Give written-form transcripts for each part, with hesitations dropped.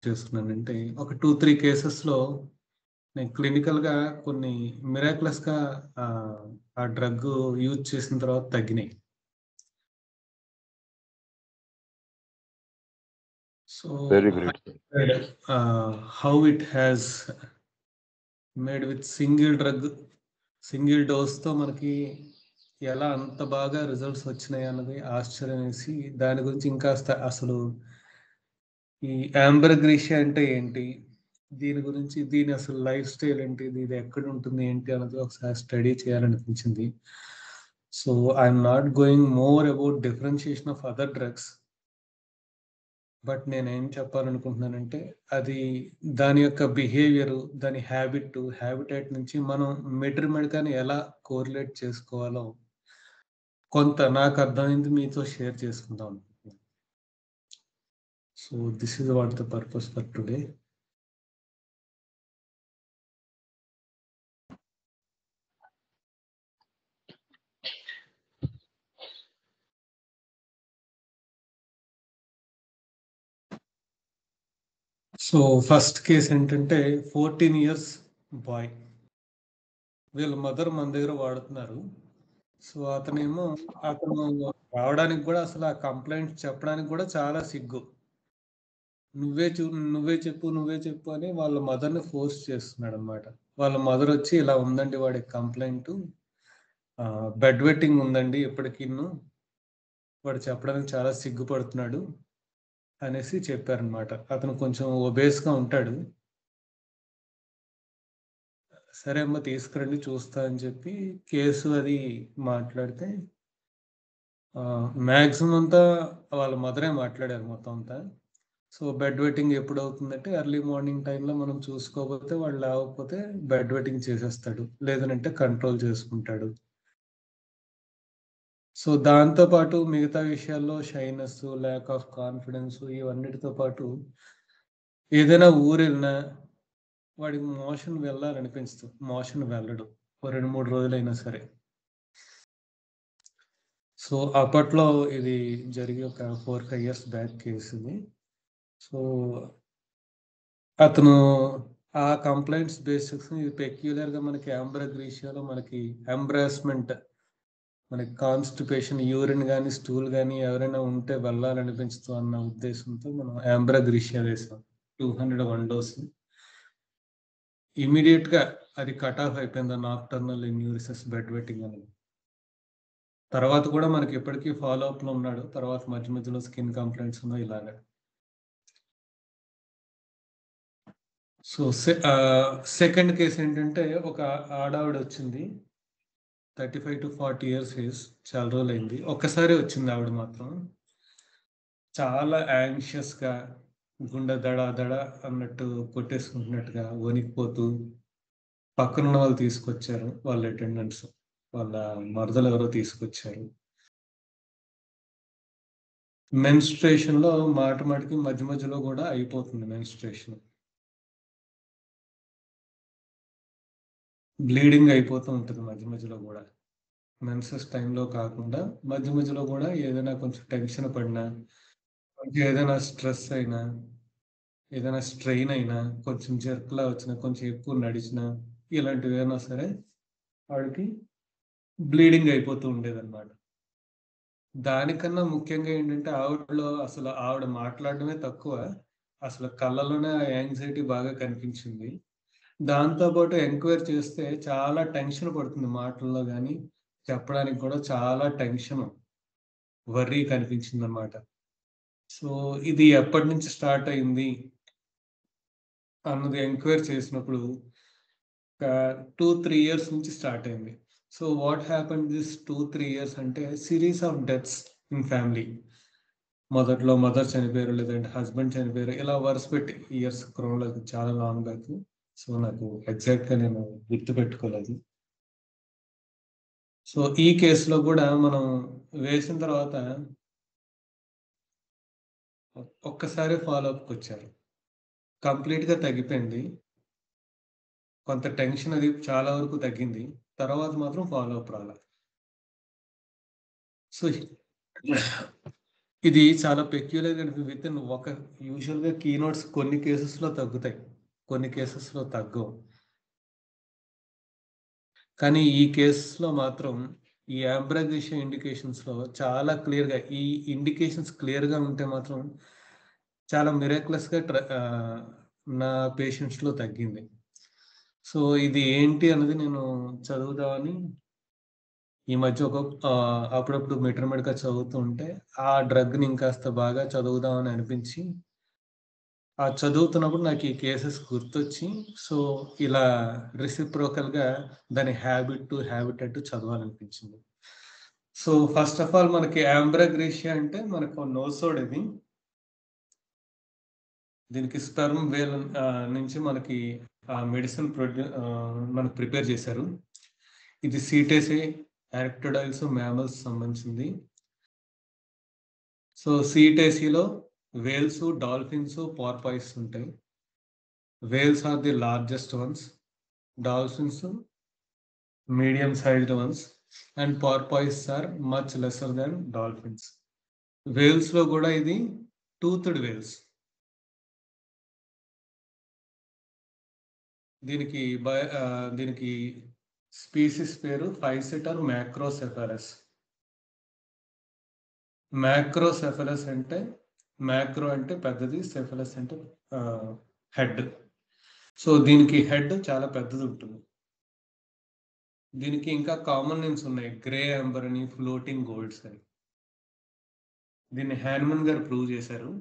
చేస్తున్నానంటే ఒక 2, 3 కేసెస్‌లో నేను క్లినికల్‌గా కొన్ని మిరాక్యులస్‌గా ఆ డ్రగ్ యూజ్ చేసిన తర్వాత తగ్గినాయి. So, very I great sir. Heard how it has made with single డోస్‌తో మనకి ఎలా అంత బాగా రిజల్ట్స్ వచ్చినాయి అన్నది ఆశ్చర్యమేసి, దాని గురించి ఇంకాస్త అసలు ఈ యాంబర్గ్రీషియా అంటే ఏంటి? దీని అసలు లైఫ్ స్టైల్ ఏంటి? ఇది ఎక్కడుంటుంది? ఏంటి? అన్నది ఒకసారి స్టడీ చేయాలనిపించింది. So, I'm not going more about differentiation of other drugs. But నేనేం చెప్పాలనుకుంటున్నానంటే, అది దాని యొక్క బిహేవియరు, దాని హ్యాబిటేట్ నుంచి మనం మెడికల్‌ని ఎలా కోరిలేట్ చేసుకోవాలో కొంత నాకు అర్థమైంది మీతో షేర్ చేసుకుందాం అనుకుంటున్నాను. So, this is what the purpose for today. So, first case ఏంటంటే 14 ఇయర్స్ బాయ్. వీళ్ళ మదర్ మన దగ్గర వాడుతున్నారు. సో, అతను రావడానికి గూడా అసలు ఆ కంప్లెయింట్ చెప్పడానికి గూడా చాలా సిగ్గు. నువ్వే చు నువ్వే చెప్పు అని వాళ్ళ మదర్‌ని ఫోర్స్ చేస్తున్నాడనమాట. వాళ్ళ మదరొచ్చి ఇలా ఉందండి వాడికి కంప్లెయింటు. బెడ్ వెట్టింగ్ ఉందండి ఇప్పటికిను. వాడు చెప్పడానికి చాలా సిగ్గుపడుతున్నాడు అనేసి చెప్పారనమాట. అతను కొంచెం ఒబేస్‌గా ఉంటాడు. సరే అమ్మ తీసుకురండి చూస్తా అని చెప్పి కేసు అది మాట్లాడితే మాక్సిమం అంతా వాళ్ళ మదరే మాట్లాడారు మొత్తం అంతా. సో, బెడ్ వెట్టింగ్ ఎప్పుడవుతుందంటే ఎర్లీ మార్నింగ్ టైమ్‌లో మనం చూసుకోకపోతే వాడు లేవకపోతే బెడ్ వెట్టింగ్ చేసేస్తాడు. లేదనంటే కంట్రోల్ చేసుకుంటాడు. సో, దాంతో పాటు మిగతా విషయాల్లో షైనెస్సు, ల్యాక్ ఆఫ్ కాన్ఫిడెన్సు ఇవన్నిటితో పాటు ఏదైనా ఊరెళ్ళినా వాడికి మోషన్ వెళ్ళాలనిపించదు. మోషన్ వెళ్ళడు. ఓ 2, 3 రోజులైనా సరే. సో, అప్పట్లో ఇది జరిగి ఒక 4, 5 ఇయర్స్ బ్యాక్ కేసిది. సో, అతను ఆ కంప్లెయింట్స్ బేస్ చేసుకొని ఇది పెక్యులియర్‌గా మనకి యాంబ్రోగ్రీషియాలో మనకి ఎంబ్రాస్మెంట్, మనకి కాన్‌స్టిపేషన్, యూరిన్ గాని, స్టూల్ గాని ఎవరైనా ఉంటే వెళ్ళాలనిపించదు అన్న ఉద్దేశంతో మనం యాంబ్రోగ్రీషియా వేసాం. 201 డోస్. ఇమ్మీడియేట్‌గా అది కట్ ఆఫ్ అయిపోయింది. నాక్టర్నల్ ఎన్యూరిసిస్ బెడ్ వెట్టింగ్ అనేది. తర్వాత కూడా మనకి ఇప్పటికీ ఫాలో అప్‌లో ఉన్నాడు. తర్వాత మధ్య మధ్యలో స్కిన్ కంప్లెయింట్స్ ఉన్నాయి ఇలాగ. సో, సెకండ్ కేస్ ఏంటంటే ఒక ఆడావిడొచ్చింది. 35-40 ఇయర్స్ ఏజ్. చాలా రోజులైంది. ఒక్కసారే వచ్చింది ఆవిడ మాత్రం. చాలా యాంగ్షియస్‌గా గుండె దడ దడ అన్నట్టు కొట్టేసుకుంటున్నట్టుగా వణికిపోతూ పక్కనున్న వాళ్ళు తీసుకొచ్చారు. వాళ్ళ అటెండెంట్స్. వాళ్ళ మరదలెవరో తీసుకొచ్చారు. మెన్స్ట్రుయేషన్‌లో మాటికి మధ్య మధ్యలో గూడా అయిపోతుంది మెన్స్ట్రుయేషన్. బ్లీడింగ్ అయిపోతూ ఉంటది మధ్య మధ్యలో గూడా. మెన్సెస్ టైమ్‌లో కాకుండా మధ్య మధ్యలో గూడా ఏదైనా కొంచెం టెన్షన్ పడినా, కొంచెం ఏదైనా స్ట్రెస్ అయినా, ఏదైనా స్ట్రెయిన్ అయినా, కొంచెం జర్క్‌లా వచ్చినా, కొంచెం ఎక్కువ నడిచినా, ఇలాంటివేమైనా సరే ఆవిడకి బ్లీడింగ్ అయిపోతూ ఉండేదన్నమాట. దానికన్నా ముఖ్యంగా ఏంటంటే ఆవిడ మాట్లాడడమే తక్కువ. అసలు కళ్ళలోనే ఆ యాంగ్జైటీ బాగా కనిపించింది. దాంతో పాటు ఎంక్వైరీ చేస్తే చాలా టెన్షన్ పడుతుంది మాటల్లో గాని, చెప్పడానికి కూడా చాలా టెన్షను, వర్రీ కనిపించిందన్నమాట. సో, ఇది ఎప్పటినుంచి స్టార్ట్ అయింది అన్నది ఎంక్వైరీ చేసినప్పుడు ఒక 2, 3 ఇయర్స్ నుంచి స్టార్ట్ అయింది. So, what happened this 2, 3 years అంటే series of deaths in family. మొదట్లో మదర్ చనిపోయారు, లేదంటే హస్బెండ్ చనిపోయారు. ఇలా వరుస పెట్టి ఇయర్స్ క్రోనోలాజీ చాలా లాంగ్ బ్యాక్. సో, నాకు ఎగ్జాక్ట్‌గా నేను గుర్తుపెట్టుకోలేదు. సో, ఈ కేస్‌లో గూడా మనం వేసిన తర్వాత ఒక్కసారే ఫాలో అప్‌కొచ్చారు. కంప్లీట్‌గా తగ్గిపోయింది. కొంత టెన్షన్ అది చాలా వరకు తగ్గింది. తర్వాత మాత్రం ఫాలో అప్ రాలా. సో, ఇది చాలా పెక్యులర్ విత్ ఇన్ యూజువల్గా కీనోట్స్ కొన్ని కేసెస్లో తగ్గుతాయి, కొన్ని కేసెస్లో తగ్గవు. కానీ ఈ కేసులో మాత్రం ఈ యాంబ్రాగ్రేషియా ఇండికేషన్స్లో చాలా క్లియర్గా ఈ ఇండికేషన్స్ క్లియర్గా ఉంటే మాత్రం చాలా మిరాక్యులస్గా నా పేషెంట్స్లో తగ్గింది. సో ఇది ఏంటి అన్నది నేను చదువుదామని ఈ మధ్య అప్పుడప్పుడు మెటర్మెడ్గా చదువుతూ ఉంటే ఆ డ్రగ్ని ఇంకాస్త బాగా చదువుదామని అనిపించి ఆ చదువుతున్నప్పుడు నాకు ఈ కేసెస్ గుర్తొచ్చి సో ఇలా రెసిప్రోకల్గా దాని హ్యాబిట్ టు హ్యాబిటెట్ చదవాలనిపించింది. సో ఫస్ట్ ఆఫ్ ఆల్ మనకి యాంబ్రాగ్రేషియా అంటే మనకు నోసోడ్ ఇది. దీనికి స్పెర్మ్ వేల్ నుంచి మనకి ఆ మెడిసిన్ మనకు ప్రిపేర్ చేశారు. ఇది సీటేసే యాక్టోడైల్స్ మ్యామల్స్ సంబంధించింది. సో సీటేసీలో వేల్స్, డాల్ఫిన్స్, పార్పాయిస్ ఉంటాయి. Whales are the largest ones, dolphins medium sized ones and porpoise are much lesser than dolphins. Whales లో కూడా ఇది టూత్డ్ వేల్స్. దీనికి స్పీసీస్ పేరు ఫైసెటర్ మ్యాక్రోసెఫాలస్. మ్యాక్రోసెఫాలస్ అంటే మ్యాక్రో అంటే పెద్దది, సెఫాలస్ అంటే హెడ్. సో దీనికి హెడ్ చాలా పెద్దది ఉంటుంది. దీనికి ఇంకా కామన్ నేమ్స్ ఉన్నాయి, గ్రే అంబర్ అని, ఫ్లోటింగ్ గోల్డ్స్ అని. దీన్ని హ్యాన్మన్ గారు ప్రూవ్ చేశారు.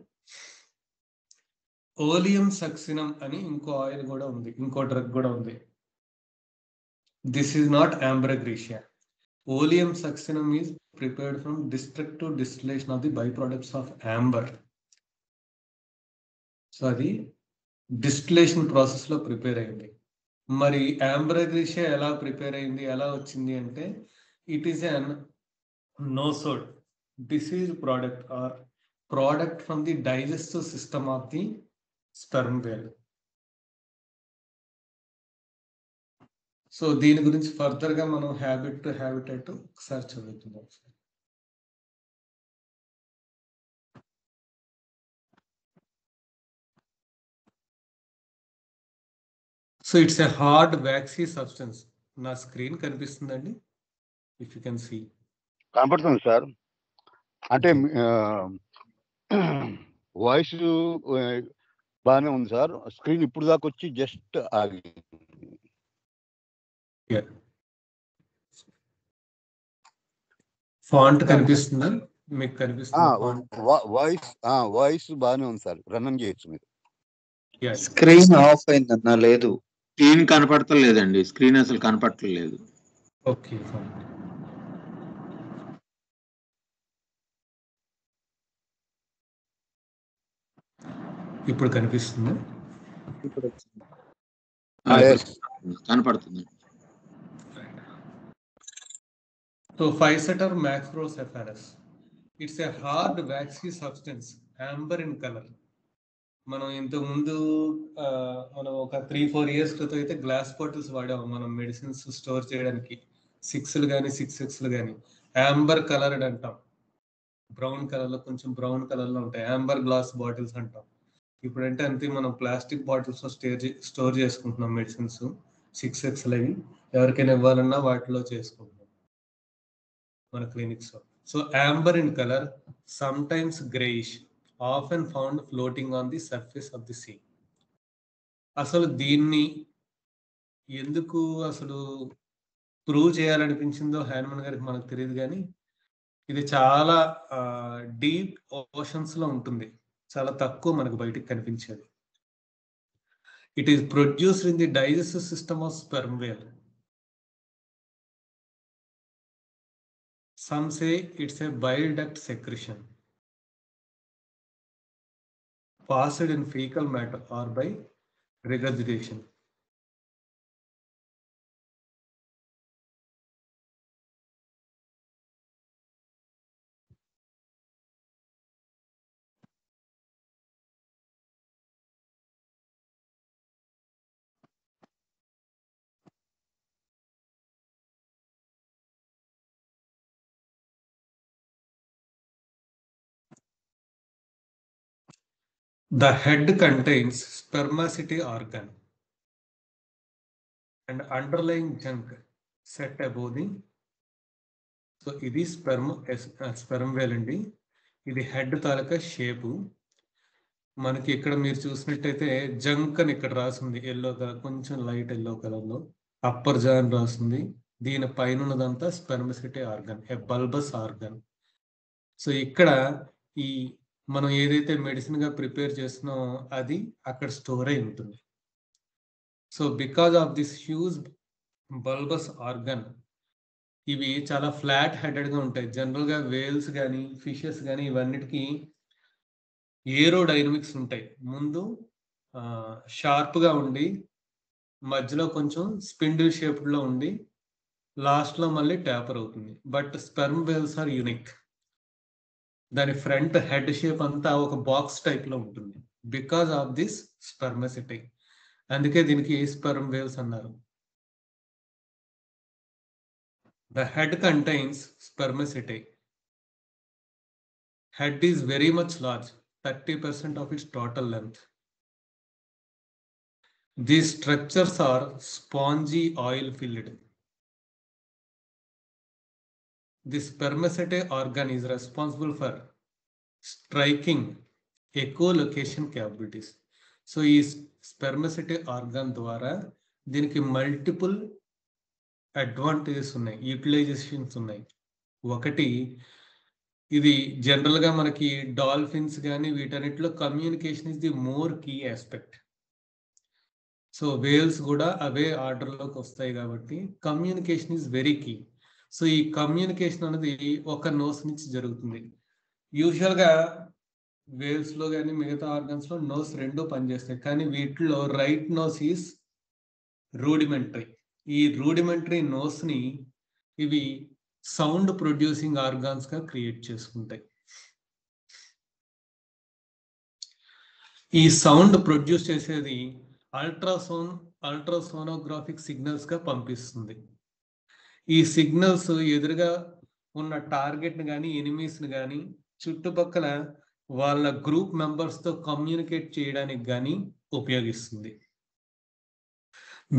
ఓలియం సక్సినం అని ఇంకో ఆయిల్ కూడా ఉంది, ఇంకో డ్రగ్ కూడా ఉంది. This is not ambra grisea. Oleum succinum is prepared from destructive distillation of the byproducts of amber. So అది డిస్టిలేషన్ ప్రాసెస్ లో ప్రిపేర్ అయింది. మరి యాంబ్రాగ్రేషియా ఎలా ప్రిపేర్ అయింది, ఎలా వచ్చింది అంటే it is an nosode disease product or product from the digestive system of the sperm whale. So దీని గురించి ఫర్దర్ గా మనం హ్యాబిట్ టు హ్యాబిటెట్ ఒకసారి చదువుతున్నాం. So it's a hard waxy substance. నా స్క్రీన్ కనిపిస్తుందండి, ఇఫ్ యూ కెన్ సీ. కనపడుతుంది sir. అంటే వాయిస్ బాగానే ఉంది సార్. స్క్రీన్ ఇప్పుడు దాకా వచ్చి జస్ట్ ఆగి. ఫాంట్ కనిపిస్తుందా మీకు? కనిపిస్తుంది వాయిస్ బాగానే ఉంది సార్. రన్ చేయొచ్చు మీరు. స్క్రీన్ ఆఫ్ అయిందన్నా? లేదు, స్క్రీన్ కనపడతలేదండి. స్క్రీన్ అసలు కనపడలేదు. ఓకే, ఇప్పుడు కనిపిస్తుందా? కనపడుతుంది. So physeter macrocephalus, it's a hard waxy substance, amber in colour. మనం ఇంతకు ముందు మనం ఒక 3-4 years క్రితం అయితే గ్లాస్ బాటిల్స్ వాడాము మనం మెడిసిన్స్ స్టోర్ చేయడానికి. 6 కానీ 6X కానీ యాంబర్ కలర్డ్ అంటాం. బ్రౌన్ కలర్ లో, కొంచెం బ్రౌన్ కలర్ లో ఉంటాయి, యాంబర్ గ్లాస్ బాటిల్స్ అంటాం. ఇప్పుడంటే అంతే మనం ప్లాస్టిక్ బాటిల్స్ స్టోర్ చేసుకుంటున్నాం మెడిసిన్స్ 6X అవి. ఎవరికైనా ఇవ్వాలన్నా వాటిలో చేసుకుంటున్నాం మన క్లినిక్స్ లో. So amber in colour, sometimes greyish, often found floating on the surface of the sea. అసలు దీన్ని ఎందుకు అసలు ప్రూవ్ చేయాలనిపించిందో హ్యాన్మన్ గారికి మనకు తెలియదు, కానీ ఇది చాలా డీప్ ఓషన్స్ లో ఉంటుంది, చాలా తక్కువ మనకు బయటికి కనిపించేది. It is produced in the digestive system of sperm whale. Some say it's a bile duct secretion passed in fecal matter or by regurgitation. The head contains spermacety organ and underlying junk set above the. So ఇది sperm వేల్ అండి. ఇది head తాలూకా shape. మనకి ఇక్కడ మీరు చూసినట్టయితే junk అని ఇక్కడ రాసింది ఎల్లో కలర్, కొంచెం లైట్ ఎల్లో కలర్ లో అప్పర్ జా అని రాసింది. దీని పైన ఉన్నదంతా స్పెర్మసిటీ ఆర్గన్, ఏ బల్బస్ ఆర్గన్. సో ఇక్కడ ఈ మనం ఏదైతే మెడిసిన్ గా ప్రిపేర్ చేస్తున్నామో అది అక్కడ స్టోర్ అయి ఉంటుంది. So because of this huge bulbous organ, ఇవి చాలా ఫ్లాట్ హెడెడ్ గా ఉంటాయి. జనరల్ గా వేల్స్ కానీ ఫిషెస్ కానీ ఇవన్నిటికీ ఏరోడైనమిక్స్ ఉంటాయి. ముందు షార్ప్ గా ఉండి మధ్యలో కొంచెం స్పిండిల్ షేప్డ్ లో ఉండి లాస్ట్ లో మళ్ళీ ట్యాపర్ అవుతుంది. But sperm whales are unique. దాని ఫ్రంట్ హెడ్ షేప్ అంతా ఒక బాక్స్ టైప్ లో ఉంటుంది బికాస్ ఆఫ్ దిస్ స్పెర్మసిటీ. అందుకే దీనికి స్పెర్మ్ వేల్స్ అన్నారు. The head contains spermacety. Head is very much large, 30% of its total length. These structures are spongy oil filled. The spermacety organ is responsible for striking echolocation capabilities. So, is spermacety organ ద్వారా దీనికి multiple advantages ఉన్నాయి, utilisations ఉన్నాయి. ఒకటి, ఇది general గా మనకి dolphins కానీ వీటన్నిటిలో communication is the more key aspect. So whales కూడా అవే ఆర్డర్లోకి వస్తాయి కాబట్టి communication is very key. So ఈ కమ్యూనికేషన్ అనేది ఒక నోస్ నుంచి జరుగుతుంది. యూజువల్ గా వేల్స్ లో కానీ మిగతా ఆర్గన్స్ లో నోస్ రెండు పనిచేస్తాయి, కానీ వీటిలో రైట్ నోస్ ఈస్ రూడిమెంటరీ. ఈ రూడిమెంటరీ నోస్ ని ఇవి సౌండ్ ప్రొడ్యూసింగ్ ఆర్గాన్స్ గా క్రియేట్ చేసుకుంటాయి. ఈ సౌండ్ ప్రొడ్యూస్ చేసేది అల్ట్రాసోనోగ్రాఫిక్ సిగ్నల్స్ గా పంపిస్తుంది. ఈ సిగ్నల్స్ ఎదురుగా ఉన్న టార్గెట్ ని కానీ ఎనిమీస్ ని కానీ చుట్టుపక్కల వాళ్ళ గ్రూప్ మెంబర్స్ తో కమ్యూనికేట్ చేయడానికి కానీ ఉపయోగిస్తుంది.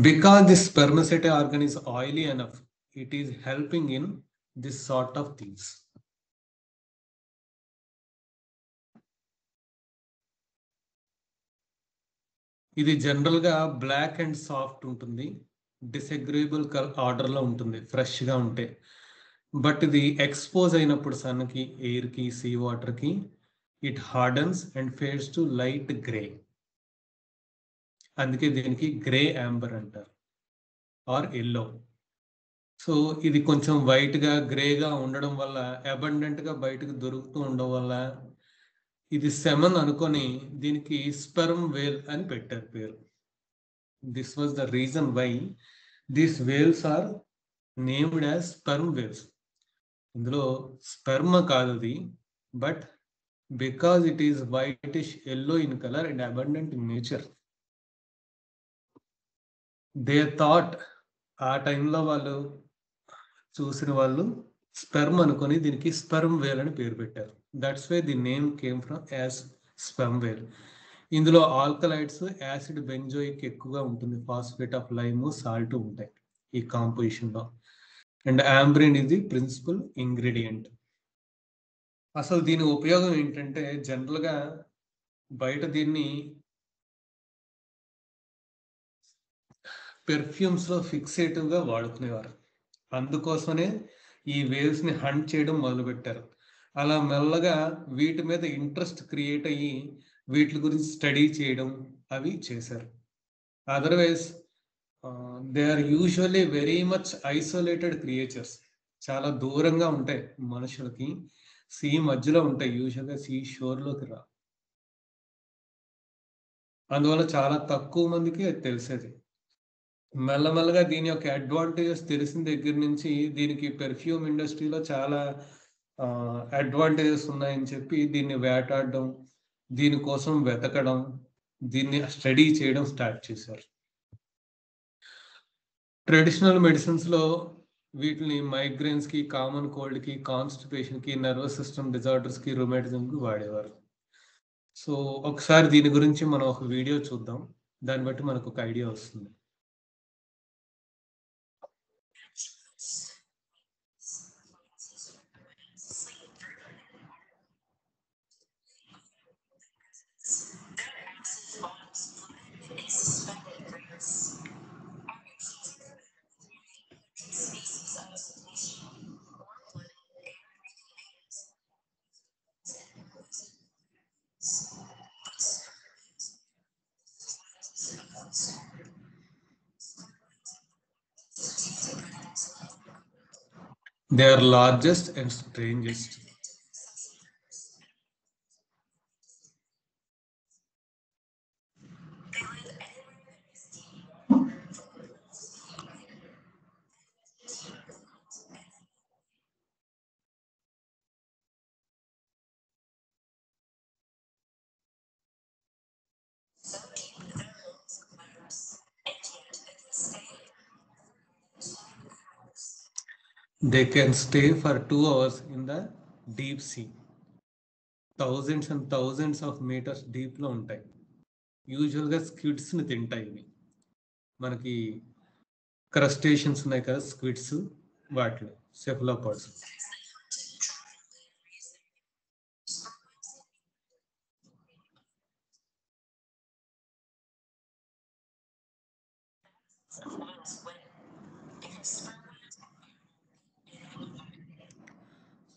Because this spermacety organ is oily enough, it is helping in this sort of things. ఇది జనరల్ గా బ్లాక్ అండ్ సాఫ్ట్ ఉంటుంది, డిసగ్రేబుల్ ఆర్డర్ లో ఉంటుంది ఫ్రెష్ గా ఉంటే. బట్ ఇది ఎక్స్పోజ్ అయినప్పుడు సన్ కి, ఎయిర్ కి, సీ వాటర్ కి, it hardens and fades to light grey. అందుకే దీనికి గ్రే యాంబర్ అంటారు ఆర్ ఎల్లో. సో ఇది కొంచెం వైట్ గా గ్రేగా ఉండడం వల్ల, అబండెంట్ గా బయటకు దొరుకుతూ ఉండడం వల్ల ఇది సెమన్ అనుకొని దీనికి స్పెర్మ్ వేల్ అని పెట్టారు పేరు. This was the reason why these whales are named as sperm whales. ఇందులో స్పెర్మ్ కాదు అది, but because it is whitish yellow in colour and abundant in nature, they thought, ఆ టైంలో వాళ్ళు చూసిన వాళ్ళు స్పెర్మ్ అనుకొని దీనికి స్పెర్మ్ వేల్ అని పేరు పెట్టారు. That's why the name came from as sperm whale. ఇందులో ఆల్కలైడ్స్, యాసిడ్ బెంజోయిక్ ఎక్కువగా ఉంటుంది, ఫాస్ఫేట్ ఆఫ్ లైమ్, సాల్ట్ ఉంటాయి ఈ కాంపోజిషన్ లో. అండ్ ఆంబ్రిన్ ఇది ప్రిన్సిపల్ ఇంగ్రీడియంట్. అసలు దీని ఉపయోగం ఏంటంటే జనరల్ గా బయట దీన్ని పెర్ఫ్యూమ్స్ లో ఫిక్సేటివ్ గా వాడుకునేవారు. అందుకోసమే ఈ వేవ్స్ ని హంట్ చేయడం మొదలు పెట్టారు. అలా మెల్లగా వీటి మీద ఇంట్రెస్ట్ క్రియేట్ అయ్యి వీటి గురించి స్టడీ చేయడం అవి చేశారు. Otherwise they are usually very much isolated creatures. చాలా దూరంగా ఉంటాయి మనుషులకి, సీ మధ్యలో ఉంటాయి, యూజువల్గా సీ షోర్లోకి రా. అందువల్ల చాలా తక్కువ మందికి అది తెలిసేది. మెల్లమెల్లగా దీని యొక్క అడ్వాంటేజెస్ తెలిసిన దగ్గర నుంచి దీనికి పెర్ఫ్యూమ్ ఇండస్ట్రీలో చాలా అడ్వాంటేజెస్ ఉన్నాయని చెప్పి దీన్ని వేటాడడం, దీనికోసం వెతకడం, దీన్ని స్టడీ చేయడం స్టార్ట్ చేశారు. ట్రెడిషనల్ మెడిసిన్స్ లో వీటిని మైగ్రేన్స్ కి, కామన్ కోల్డ్ కి, కాన్స్టిపేషన్ కి, నర్వస్ సిస్టమ్ డిజార్డర్స్ కి, రొమాటిజం కి వాడేవారు. సో ఒకసారి దీని గురించి మనం ఒక వీడియో చూద్దాం, దాన్ని బట్టి మనకు ఒక ఐడియా వస్తుంది. They are largest and strangest. They can stay for 2 hours in the deep sea. Thousands and thousands of meters deep లో ఉంటాయి. యూజువల్గా స్క్విడ్స్ని తింటాయి ఇవి. మనకి క్రస్టేషన్స్ ఉన్నాయి కదా స్క్విడ్స్, వాటిలో సెఫలోపాడ్స్.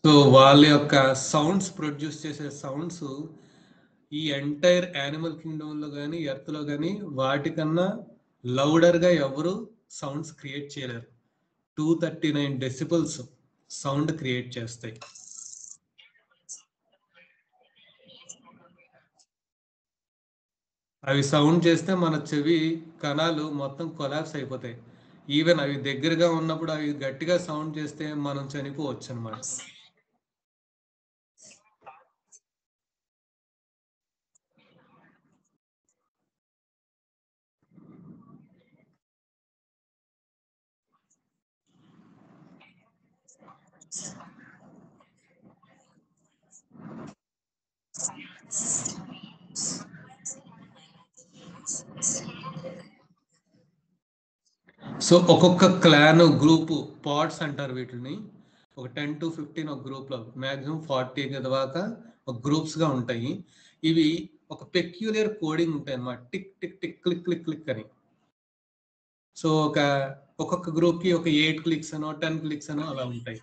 సో వాళ్ళ యొక్క సౌండ్స్ ప్రొడ్యూస్ చేసే సౌండ్స్ ఈ ఎంటైర్ యానిమల్ కింగ్డమ్ లో కానీ ఎర్త్ లో కానీ వాటికన్నా లౌడర్ గా ఎవరు సౌండ్స్ క్రియేట్ చేయలేరు. 239 డెసిబల్స్ సౌండ్ క్రియేట్ చేస్తాయి. అవి సౌండ్ చేస్తే మన చెవి కణాలు మొత్తం కొలాప్స్ అయిపోతాయి. ఈవెన్ అవి దగ్గరగా ఉన్నప్పుడు అవి గట్టిగా సౌండ్ చేస్తే మనం చనిపోవచ్చు అన్నమాట. సో ఒక్కొక్క క్లాన్ గ్రూప్ పాడ్స్ అంటారు వీటిని. ఒక 10 to 15 ఒక గ్రూప్ లో, మాక్సిమం 40 దాకా ఒక గ్రూప్స్ గా ఉంటాయి. ఇవి ఒక పెక్యులర్ కోడింగ్ ఉంటాయి అన్నమాట, tick tick tick click click click అని. సో ఒక్కొక్క గ్రూప్ కి ఒక 8 క్లిక్స్ అనో 10 క్లిక్స్ అనో అలా ఉంటాయి.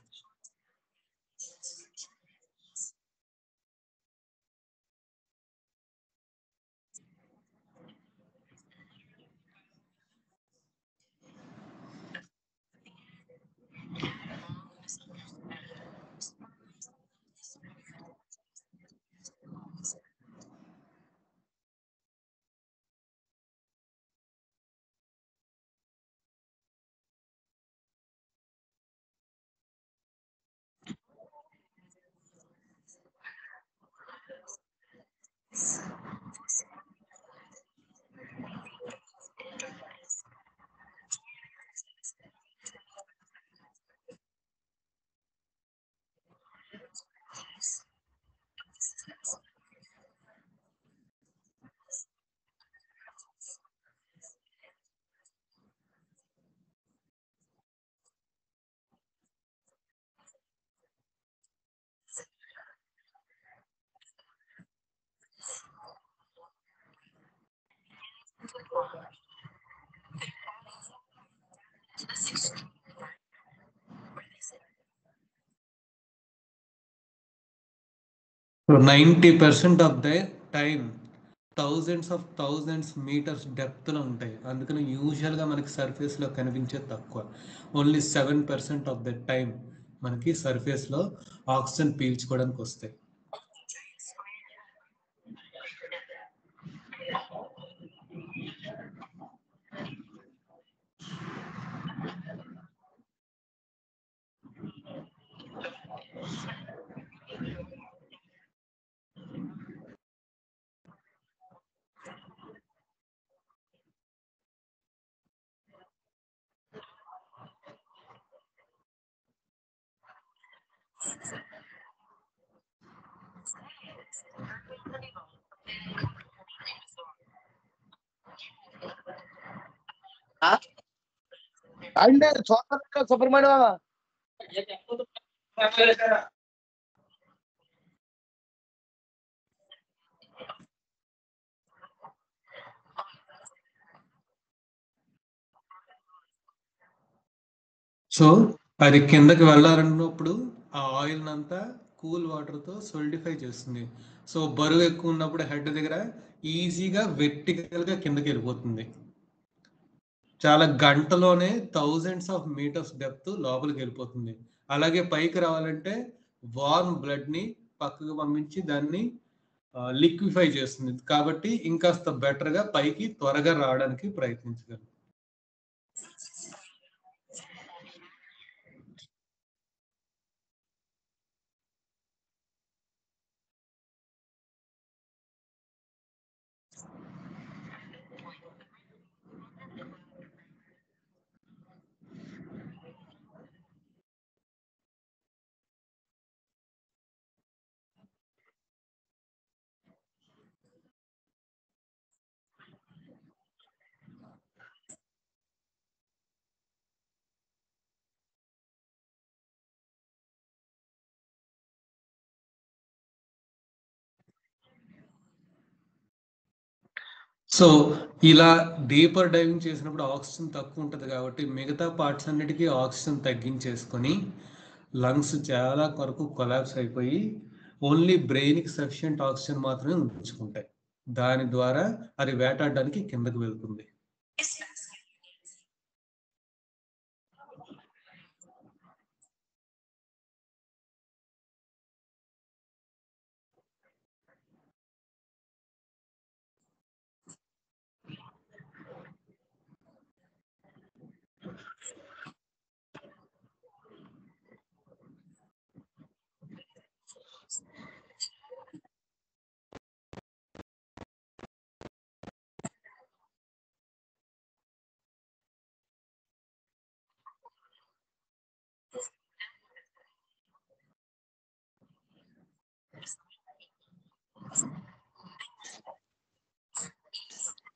So 90% of the time thousands metres depth లో ఉంటాయి. అందుకని యూజువల్ గా మనకి సర్ఫేస్ లో కనిపించే తక్కువ. ఓన్లీ 7% ఆఫ్ ద టైం మనకి సర్ఫేస్ లో ఆక్సిజన్ పీల్చుకోవడానికి వస్తాయి. అంటే సుబ్రహ్మణ్యం సో అది కిందకి వెళ్ళాలన్నప్పుడు ఆ ఆయిల్ అంతా కూల్ వాటర్తో సోలిడిఫై చేస్తుంది. సో బరువు ఎక్కువ ఉన్నప్పుడు హెడ్ దగ్గర ఈజీగా వెర్టికల్గా కిందకి వెళ్ళిపోతుంది. చాలా గంటలోనే థౌజండ్స్ ఆఫ్ మీటర్స్ డెప్త్ లోపలికి వెళ్ళిపోతుంది. అలాగే పైకి రావాలంటే వార్మ్ బ్లడ్ని పక్కకు పంపించి దాన్ని లిక్విఫై చేస్తుంది. కాబట్టి ఇంకాస్త బెటర్గా పైకి త్వరగా రావడానికి ప్రయత్నించగలరు. సో ఇలా డీపర్ డైవింగ్ చేసినప్పుడు ఆక్సిజన్ తక్కువ ఉంటుంది కాబట్టి మిగతా పార్ట్స్ అన్నిటికీ ఆక్సిజన్ తగ్గించేసుకొని లంగ్స్ చాలా వరకు కొలాప్స్ అయిపోయి ఓన్లీ బ్రెయిన్కి సఫిషియంట్ ఆక్సిజన్ మాత్రమే ఉంచుకుంటాయి. దాని ద్వారా అది వేటాడడానికి కిందకు వెళ్తుంది.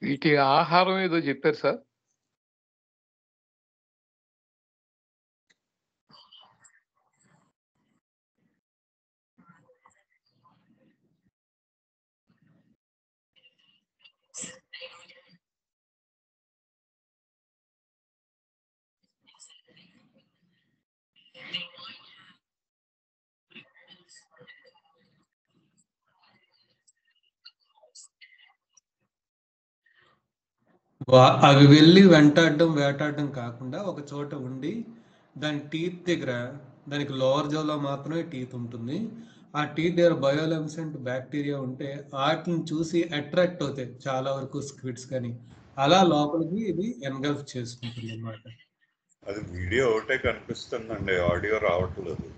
వీటి ఆహారం ఏదో చెప్పారు సార్. అవి వెళ్ళి వేటాడడం కాకుండా ఒక చోట ఉండి దాని టీత్ దగ్గర దానికి లోవర్ జోలో మాత్రమే టీత్ ఉంటుంది. ఆ టీత్ దగ్గర బయోలెమిసెంట్ బ్యాక్టీరియా ఉంటే వాటిని చూసి అట్రాక్ట్ అవుతాయి చాలా వరకు స్క్విడ్స్ కానీ. అలా లోపలికి ఇది ఎన్గల్ఫ్ చేసుకుంటుంది అన్నమాట. అది వీడియో ఒకటే కనిపిస్తుందండి, ఆడియో రావట్లేదు.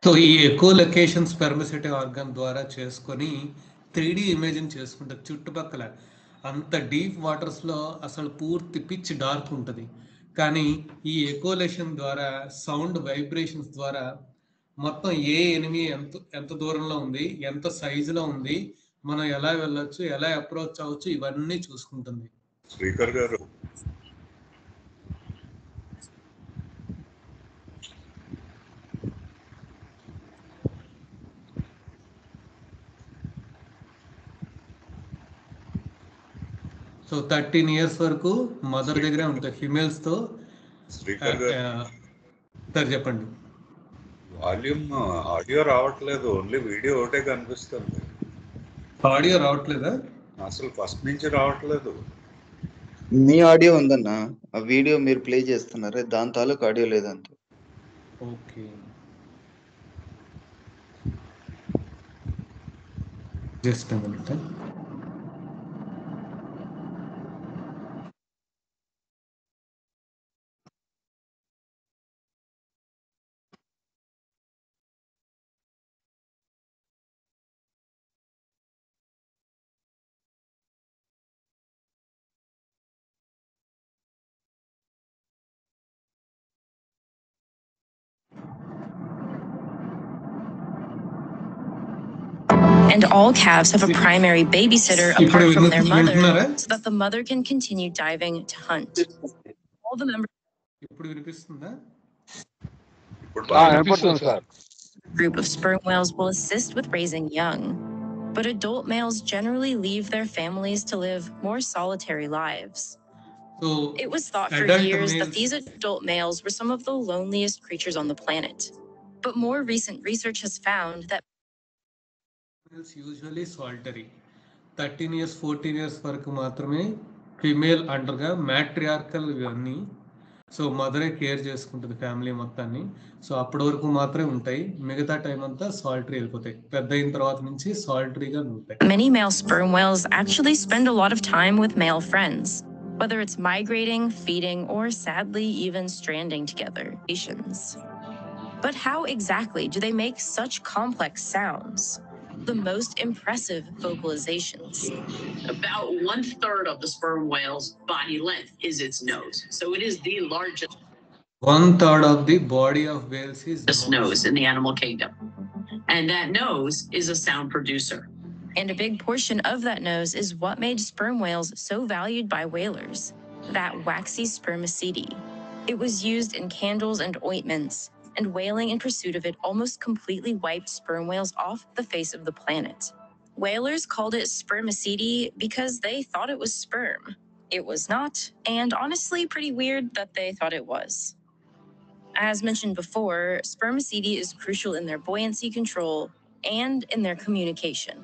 సో ఈ ఎకో లొకేషన్ స్పెర్మసిటీ ఆర్గాన్ ద్వారా చేసుకొని 3D ఇమేజింగ్ చేసుకుంటారు. చుట్టుపక్కల అంత డీప్ వాటర్స్లో అసలు పూర్తి పిచ్ డార్క్ ఉంటుంది. కానీ ఈ ఎకోలేషన్ ద్వారా సౌండ్ వైబ్రేషన్స్ ద్వారా మొత్తం ఏ ఎనిమి ఎంత దూరంలో ఉంది, ఎంత సైజులో ఉంది, మనం ఎలా వెళ్ళొచ్చు, ఎలా అప్రోచ్ అవ్వచ్చు, ఇవన్నీ చూసుకుంటుంది. స్పీకర్ గారు, సో 13 years వరకు మదర్ దగ్గరే ఉంటాయి ఫిమేల్స్ తో. శ్రీకర్ గారు సార్ చెప్పండి. వాల్యూమ్ ఆడియో రావట్లేదు, ఓన్లీ వీడియో ఒకటే కనిపిస్తుంది. ఆడియో రావట్లేదా? అసలు ఫస్ట్ నుంచి రావట్లేదు. మీ ఆడియో ఉందన్న, ఆ వీడియో మీరు ప్లే చేస్తున్నారే దాని తాలూకు ఆడియో లేదంత. Okay, just a minute. And all calves have a primary babysitter apart from their mother, so that the mother can continue diving to hunt. All the members group of sperm whales will assist with raising young, but adult males generally leave their families to live more solitary lives. So it was thought for years that these adult males were some of the loneliest creatures on the planet. But more recent research has found that usually solitary. 13 years 14 years వరకు మాత్రమే female అండర్గా matriarchal ఇవన్నీ. So మదరే care చేసుకుంటుంది family మొత్తాన్ని. So అప్పటి వరకు మాత్రమే ఉంటాయి, మిగతా టైం అంతా సాలిటరీ వెళ్ళిపోతాయి. పెద్ద అయిన తర్వాత నుంచి సాలిటరీగా ఉంటాయి. Many male sperm whales actually spend a lot of time with male friends, whether it's migrating, feeding, or sadly even stranding together. But how exactly do they make such complex sounds? The most impressive vocalizations. About 1/3 of the sperm whale's body length is its nose. So it is the largest 1/3 of the body of whales is nose in the animal kingdom. And that nose is a sound producer. And a big portion of that nose is what made sperm whales so valued by whalers, that waxy spermaceti. It was used in candles and ointments, and whaling in pursuit of it almost completely wiped sperm whales off the face of the planet. Whalers called it spermaceti because they thought it was sperm. It was not, and honestly pretty weird that they thought it was. As mentioned before, spermaceti is crucial in their buoyancy control and in their communication.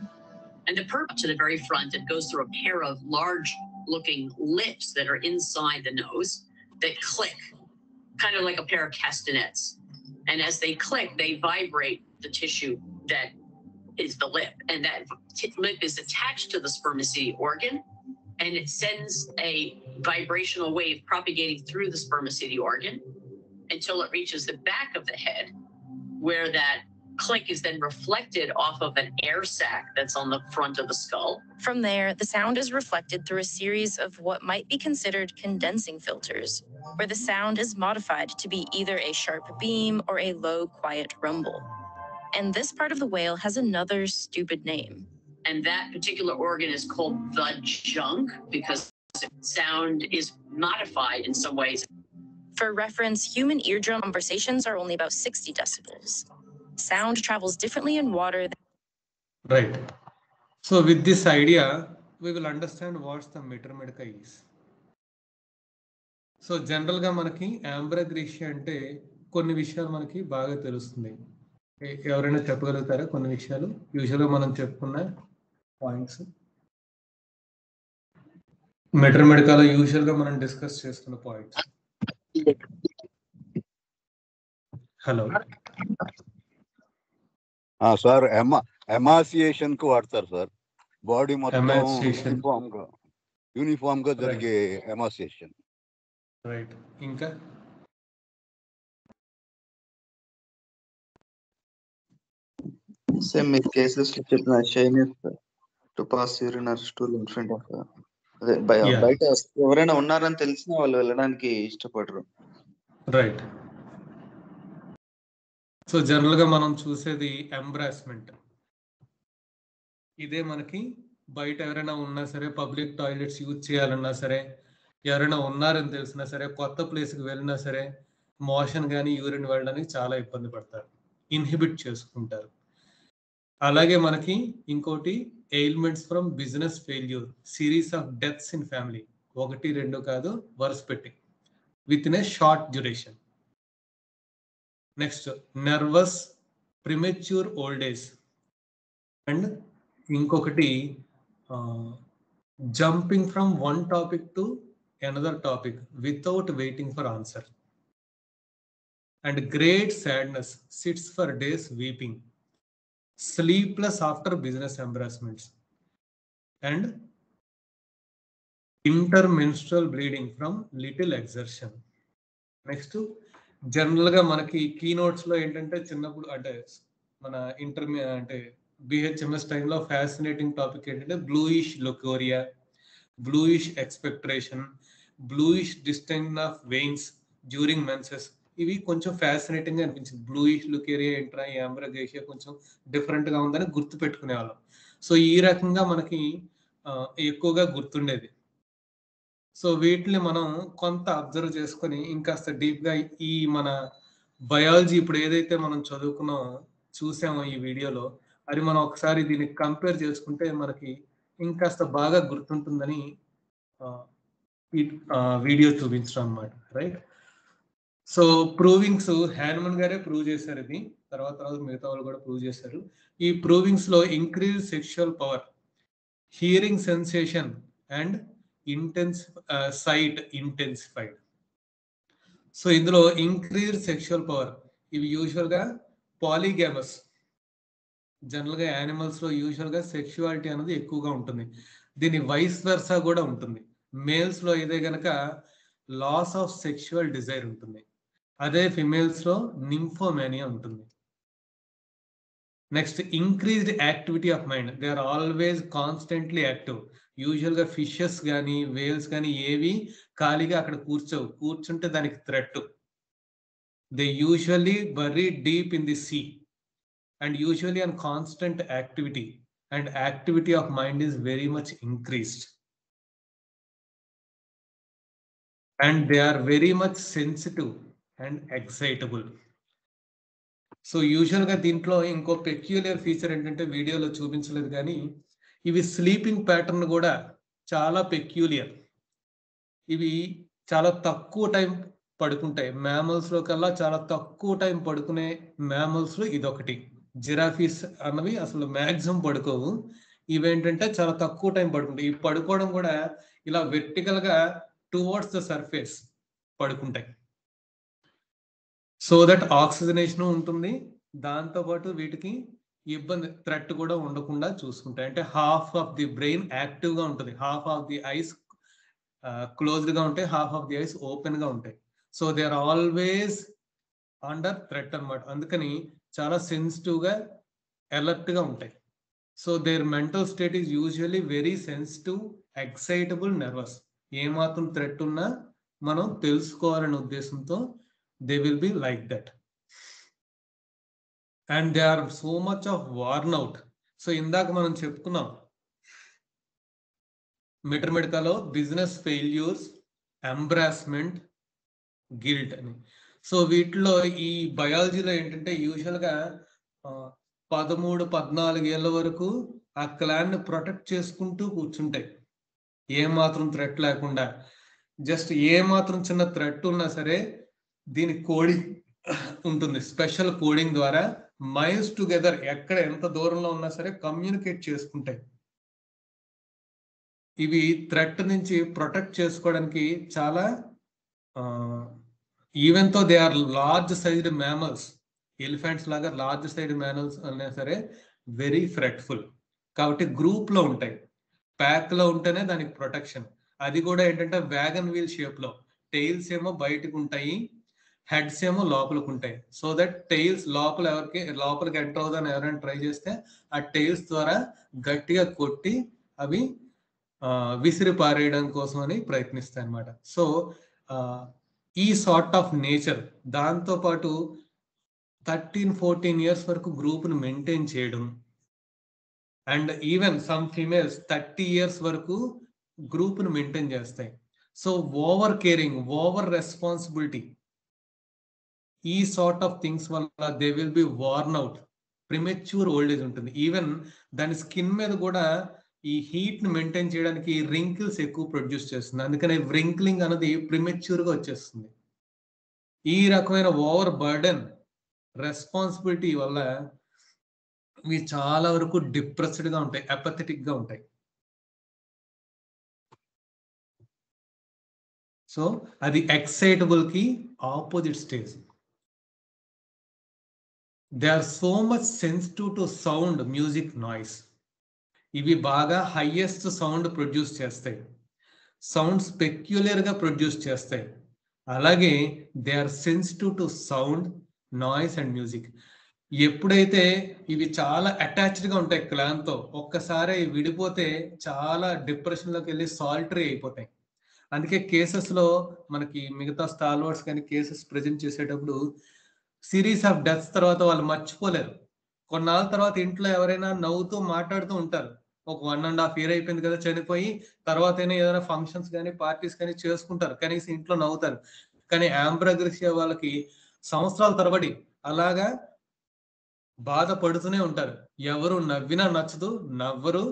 And the perp to the very front, it goes through a pair of large-looking lips that are inside the nose that click, kind of like a pair of castanets. And as they click, they vibrate the tissue that is the lip. And that lip is attached to the spermaceti organ, and it sends a vibrational wave propagating through the spermaceti organ until it reaches the back of the head, where that click is then reflected off of an air sac that's on the front of the skull. From there, the sound is reflected through a series of what might be considered condensing filters, where the sound is modified to be either a sharp beam or a low, quiet rumble. And this part of the whale has another stupid name. And that particular organ is called the junk because sound is modified in some ways. For reference, human eardrum conversations are only about 60 decibels. Sound travels differently in water. Right. So with this idea, we will understand what the metermedica is. So జనరల్గా మనకి ఆంబ్రగ్రేషియా అంటే కొన్ని విషయాలు మనకి బాగా తెలుస్తుంది. ఎవరైనా చెప్పగలుగుతారా కొన్ని విషయాలు? యూజువల్గా మనం చెప్పుకున్న పాయింట్స్ మెటర్మెడికాలో యూజువల్గా మనం డిస్కస్ చేసుకున్న పాయింట్స్. హలో సార్, ఎమాసియేషన్ కు వాడతారు సార్. బాడీ మొత్తం యూనిఫామ్ గా జరిగే ఎమాసియేషన్. రైట్. ఇంకా సేమ్ మీ కేసెస్ లో చెప్పిన shyness to pass urinary stool in front of, అదే బయట ఎవరైనా ఉన్నారని తెలిసినా వాళ్ళు వెళ్ళడానికి ఇష్టపడరు. రైట్. సో జనరల్ గా మనం చూసేది ఎంబ్రాస్మెంట్. ఇదే మనకి బయట ఎవరైనా ఉన్నా సరే, పబ్లిక్ టాయిలెట్స్ యూజ్ చేయాలన్నా సరే, ఎవరైనా ఉన్నారని తెలిసినా సరే, కొత్త ప్లేస్కి వెళ్ళినా సరే మోషన్ కానీ యూరిన్ వెళ్ళడానికి చాలా ఇబ్బంది పడతారు, ఇన్హిబిట్ చేసుకుంటారు. అలాగే మనకి ఇంకోటి ailments from business failure, series of deaths in family, 1 2 కాదు వరుస పెట్టి with in a short duration. Next nervous premature old age, and ఇంకొకటి jumping from one topic to another topic without waiting for answer, and great sadness, sits for days weeping, sleepless after business embarrassments, and intermenstrual bleeding from little exertion. Next జనరల్గా మనకి కీనోట్స్లో ఏంటంటే చిన్నప్పుడు అంటే మన అంటే BHMS టైంలో fascinating topic ఏంటంటే bluish leucorrhoea, bluish expectoration, bluish distension of veins during menses. ఇవి కొంచెం ఫ్యాసినేటింగ్ గా అనిపించింది. బ్లూయిష్ లుకేరియా ఏంట్రా, యాంబ్రగేషియా కొంచెం డిఫరెంట్ గా ఉందని గుర్తు పెట్టుకునే వాళ్ళం. సో ఈ రకంగా మనకి ఎక్కువగా గుర్తుండేది. సో వీటిని మనం కొంత అబ్జర్వ్ చేసుకొని ఇంకాస్త డీప్ గా ఈ మన బయాలజీ ఇప్పుడు ఏదైతే మనం చూసామో ఈ వీడియోలో, అది మనం ఒకసారి దీన్ని కంపేర్ చేసుకుంటే మనకి ఇంకాస్త బాగా గుర్తుంటుందని ఈ వీడియో చూపించడం అన్నమాట. రైట్. సో ప్రూవింగ్స్ హ్యాన్మన్ గారే ప్రూవ్ చేశారు, ఇది తర్వాత మిగతా వాళ్ళు కూడా ప్రూవ్ చేశారు. ఈ ప్రూవింగ్స్ లో increase sexual power, hearing sensation and sight intensified. So ఇందులో ఇంక్రీజ్ సెక్షువల్ పవర్, ఇవి యూజువల్ గా పాలీగామస్, జనరల్ గా యానిమల్స్ లో యూజువల్ గా సెక్షువాలిటీ అనేది ఎక్కువగా ఉంటుంది. దీని వైస్ వెర్సా కూడా ఉంటుంది. మేల్స్ లో ఇదే గనక లాస్ ఆఫ్ సెక్షువల్ డిజైర్ ఉంటుంది, అదే ఫిమేల్స్ లో నింఫోమేనియా ఉంటుంది. Next increased activity of mind, they are always constantly active. Usual గా ఫిషెస్ కానీ వేల్స్ కానీ ఏవి ఖాళీగా అక్కడ కూర్చుంటే దానికి threat. They usually bury deep in the sea and usually on constant activity, and activity of mind is very much increased. And they are very much sensitive and excitable. So usual గా దీంట్లో ఇంకో peculiar feature ఏంటంటే వీడియోలో చూపించలేదు కానీ, ఇవి sleeping pattern కూడా చాలా పెక్యులియర్. ఇవి చాలా తక్కువ టైం పడుకుంటాయి. మ్యామల్స్ లో కల్లా చాలా తక్కువ టైం పడుకునే మ్యామల్స్ లో ఇదొకటి. జిరాఫీస్ అన్నవి అసలు మ్యాక్సిమం పడుకోవు, ఇవేంటంటే చాలా తక్కువ టైం పడుకుంటాయి. ఈ పడుకోవడం కూడా ఇలా వెర్టికల్ గా టువర్డ్స్ ద సర్ఫేస్ పడుకుంటాయి. సో దట్ ఆక్సిజనేషన్ ఉంటుంది, దాంతోపాటు వీటికి ఇబ్బంది థ్రెట్ కూడా ఉండకుండా చూసుకుంటాయి. అంటే half of the brain active గా ఉంటుంది, half of the eyes closed గా ఉంటాయి, half of the eyes open గా ఉంటాయి. So they are always under threat అన్నమాట. అందుకని చాలా సెన్సిటివ్ గా అలర్ట్ గా ఉంటాయి. So their mental state is usually very sensitive, excitable, nervous. ఏమాత్రం థ్రెట్ ఉన్నా మనం తెలుసుకోవాలనే ఉద్దేశంతో they will be like that. And they are so much of worn out. So ఇందాక మనం చెప్పుకున్నాం మెటర్మెడికాలో బిజినెస్ ఫెయిల్యూర్స్, ఎంబ్రాస్మెంట్, గిల్ట్ అని. సో వీటిలో ఈ బయాలజీలో ఏంటంటే యూజువల్ గా 13-14 ఏళ్ళ వరకు ఆ క్లాన్ ని ప్రొటెక్ట్ చేసుకుంటూ కూర్చుంటాయి, ఏ మాత్రం థ్రెట్ లేకుండా. జస్ట్ ఏ మాత్రం చిన్న థ్రెట్ ఉన్నా సరే దీని కోడింగ్ ఉంటుంది, స్పెషల్ కోడింగ్ ద్వారా మైల్స్ టుగెదర్ ఎక్కడ ఎంత దూరంలో ఉన్నా సరే కమ్యూనికేట్ చేసుకుంటాయి. ఇవి థ్రెట్ నుంచి ప్రొటెక్ట్ చేసుకోవడానికి చాలా even though they are large sized mammals, elephants లాగా లార్జ్ సైజ్డ్ మ్యామల్స్ అన్నా సరే వెరీ ఫ్రెట్ఫుల్. కాబట్టి గ్రూప్ లో ఉంటాయి, ప్యాక్ లో ఉంటేనే దానికి ప్రొటెక్షన్. అది కూడా ఏంటంటే వ్యాగన్ వీల్ షేప్ లో, టైల్స్ ఏమో బయటకు ఉంటాయి, హెడ్స్ ఏమో లోపలికి ఉంటాయి. సో దట్ టైల్స్ లోపలికి ఎంటర్ అవుదని ఎవరైనా ట్రై చేస్తే ఆ టైల్స్ ద్వారా గట్టిగా కొట్టి అవి విసిరి పారేయడం కోసం అని ప్రయత్నిస్తాయి అన్నమాట. సో ఈ సార్ట్ ఆఫ్ నేచర్, దాంతో పాటు 13-14 ఇయర్స్ వరకు గ్రూప్ ను మెయింటైన్ చేయడం, and even some females 30 years వరకు గ్రూప్ ను మెయింటైన్ చేస్తాయి. So over caring, over responsibility, ఈ సార్ట్ ఆఫ్ థింగ్స్ వల్ల they will be worn out premature old age ఉంటుంది. ఈవెన్ దాని స్కిన్ మీద కూడా ఈ హీట్ ని మెయింటైన్ చేయడానికి రింకిల్స్ ఎక్కువ ప్రొడ్యూస్ చేస్తుంది. అందుకనే వ్రింక్లింగ్ అనేది ప్రిమెచ్యూర్ గా వచ్చేస్తుంది. ఈ రకమైన ఓవర్ బర్డెన్ రెస్పాన్సిబిలిటీ వల్ల ఇవి చాలా వరకు డిప్రెస్డ్ గా ఉంటాయి, అపథెటిక్ గా ఉంటాయి. సో అది ఎక్సైటబుల్ కి opposite stage. They are so much sensitive to sound, music, noise. ఇవి బాగా హైయెస్ట్ సౌండ్ ప్రొడ్యూస్ చేస్తాయి, సౌండ్స్ పెక్యులర్ గా ప్రొడ్యూస్ చేస్తాయి. అలాగే they are sensitive to sound, noise and music. ఎప్పుడైతే ఇవి చాలా అటాచ్డ్ గా ఉంటాయి క్లాన్ తో, ఒక్కసారి విడిపోతే చాలా డిప్రెషన్ లోకి వెళ్ళి సాల్టరీ అయిపోతాయి. అందుకే కేసెస్ లో మనకి మిగతా స్టాల్వర్డ్స్ కానీ కేసెస్ ప్రెజెంట్ చేసేటప్పుడు సిరీస్ ఆఫ్ డెత్స్ తర్వాత వాళ్ళు మర్చిపోలేరు. కొన్నాళ్ళ తర్వాత ఇంట్లో ఎవరైనా నవ్వుతూ మాట్లాడుతూ ఉంటారు. ఒక 1.5 year అయిపోయింది కదా చనిపోయి, తర్వాత ఏదైనా ఫంక్షన్స్ కానీ పార్టీస్ కానీ చేసుకుంటారు, కనీసం ఇంట్లో నవ్వుతారు. కానీ ఆంబ్రోగ్రేసియా వాళ్ళకి సంవత్సరాల తరబడి అలాగా బాధపడుతూనే ఉంటారు. ఎవరు నవ్వినా నచ్చదు, నవ్వరు,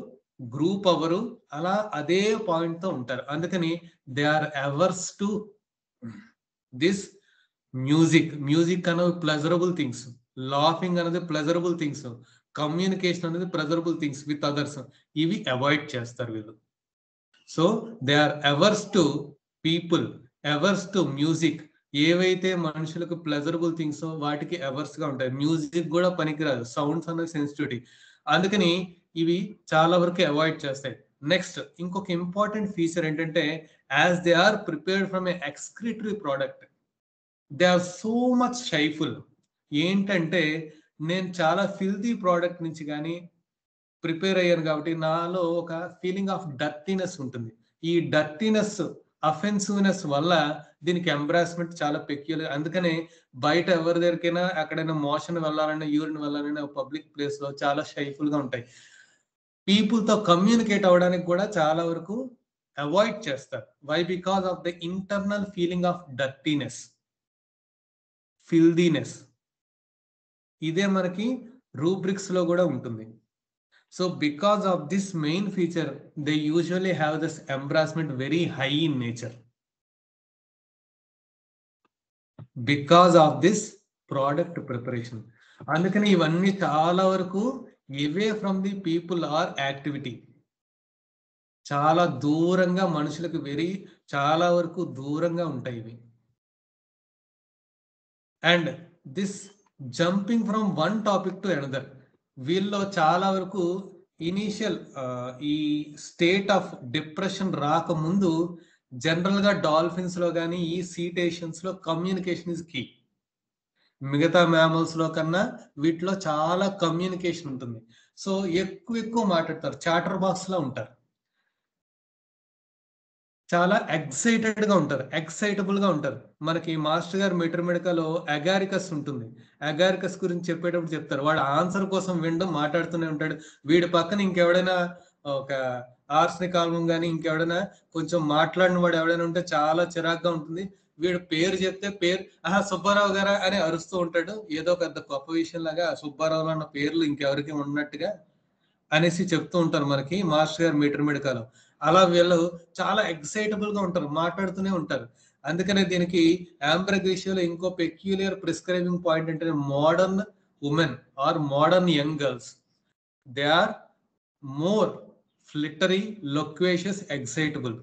గ్రూప్ అవ్వరు, అలా అదే పాయింట్ తో ఉంటారు. అందుకని they are averse to this music. Music అనేది ప్లెజరబుల్ థింగ్స్, లాఫింగ్ అనేది ప్లెజరబుల్ థింగ్స్, కమ్యూనికేషన్ అనేది ప్లెజరబుల్ థింగ్స్ విత్ అదర్స్, ఇవి అవాయిడ్ చేస్తారు వీళ్ళు. So they are averse to people, averse to music. ఏవైతే మనుషులకు ప్లెజరబుల్ థింగ్స్ వాటికి అవర్స్ గా ఉంటాయి. మ్యూజిక్ కూడా పనికిరాదు, సౌండ్స్ అనేది సెన్సిటివిటీ. అందుకని ఇవి చాలా వరకు అవాయిడ్ చేస్తాయి. నెక్స్ట్ ఇంకొక ఇంపార్టెంట్ ఫీచర్ ఏంటంటే, as they are prepared from a excretory product, they are so much shameful. ఏంటంటే నేను చాలా ఫిల్దీ ప్రోడక్ట్ నుంచి కానీ ప్రిపేర్ అయ్యాను కాబట్టి నాలో ఒక ఫీలింగ్ ఆఫ్ డర్టీనెస్ ఉంటుంది. ఈ డర్టీనెస్, అఫెన్సివ్నెస్ వల్ల దీనికి ఎంబ్రాస్మెంట్ చాలా పెక్యులర్. అందుకనే బయట ఎవరి దగ్గరికైనా ఎక్కడైనా మోషన్ వెళ్ళాలన్నా, యూరిన్ వెళ్ళాలన్నా పబ్లిక్ ప్లేస్ లో చాలా షైఫుల్ గా ఉంటాయి. పీపుల్ తో కమ్యూనికేట్ అవ్వడానికి కూడా చాలా వరకు అవాయిడ్ చేస్తారు. Why? Because of the internal feeling of dirtiness, filthiness. ఇదే మనకి రూబ్రిక్స్ లో కూడా ఉంటుంది. So because of this main feature, they usually have this embarrassment very high in nature. Because of this product preparation. అందుకని ఇవన్నీ చాలా వరకు away from the people or activity. చాలా దూరంగా, మనుషులకు చాలా వరకు దూరంగా ఉంటాయి ఇవి. And this jumping from one topic to another, వీళ్ళలో చాలా వరకు ఇనీషియల్ ఈ స్టేట్ ఆఫ్ డిప్రెషన్ రాకముందు జనరల్ గా డాల్ఫిన్స్ లో కానీ ఈ సీటేషన్స్ లో కమ్యూనికేషన్ ఇస్ కీ. మిగతా మ్యామల్స్ లో కన్నా వీటిలో చాలా కమ్యూనికేషన్ ఉంటుంది. సో ఎక్కువ మాట్లాడతారు, చాటర్ బాక్స్ లా ఉంటారు, చాలా ఎక్సైటెడ్ గా ఉంటారు, ఎక్సైటబుల్ గా ఉంటారు. మనకి మాస్టర్ గారు మెట్రమెడికాలో అగారికస్ ఉంటుంది. అగారికస్ గురించి చెప్పేటప్పుడు చెప్తారు, వాడు ఆన్సర్ కోసం వినడం, మాట్లాడుతూనే ఉంటాడు. వీడి పక్కన ఇంకెవడైనా ఒక ఆర్స్ని కాల్మం కానీ ఇంకెవడైనా కొంచెం మాట్లాడిన వాడు ఎవడైనా ఉంటే చాలా చిరాగ్గా ఉంటుంది. వీడు పేరు చెప్తే పేరు సుబ్బారావు గారా అని అరుస్తూ ఉంటాడు. ఏదో పెద్ద గొప్ప విషయం లాగా సుబ్బారావు అన్న పేర్లు ఇంకెవరికి ఉన్నట్టుగా అనేసి చెప్తూ ఉంటారు మనకి మాస్టర్ గారు మెట్రమెడికాలో. అలా వీళ్ళు చాలా ఎక్సైటబుల్ గా ఉంటారు, మాట్లాడుతూనే ఉంటారు. అందుకనే దీనికి ఆంబ్రోగ్రేసియాలో ఇంకో పెక్యులియర్ ప్రిస్క్రైబింగ్ పాయింట్ అంటే, modern women or modern young girls, they are more flirty, loquacious, excitable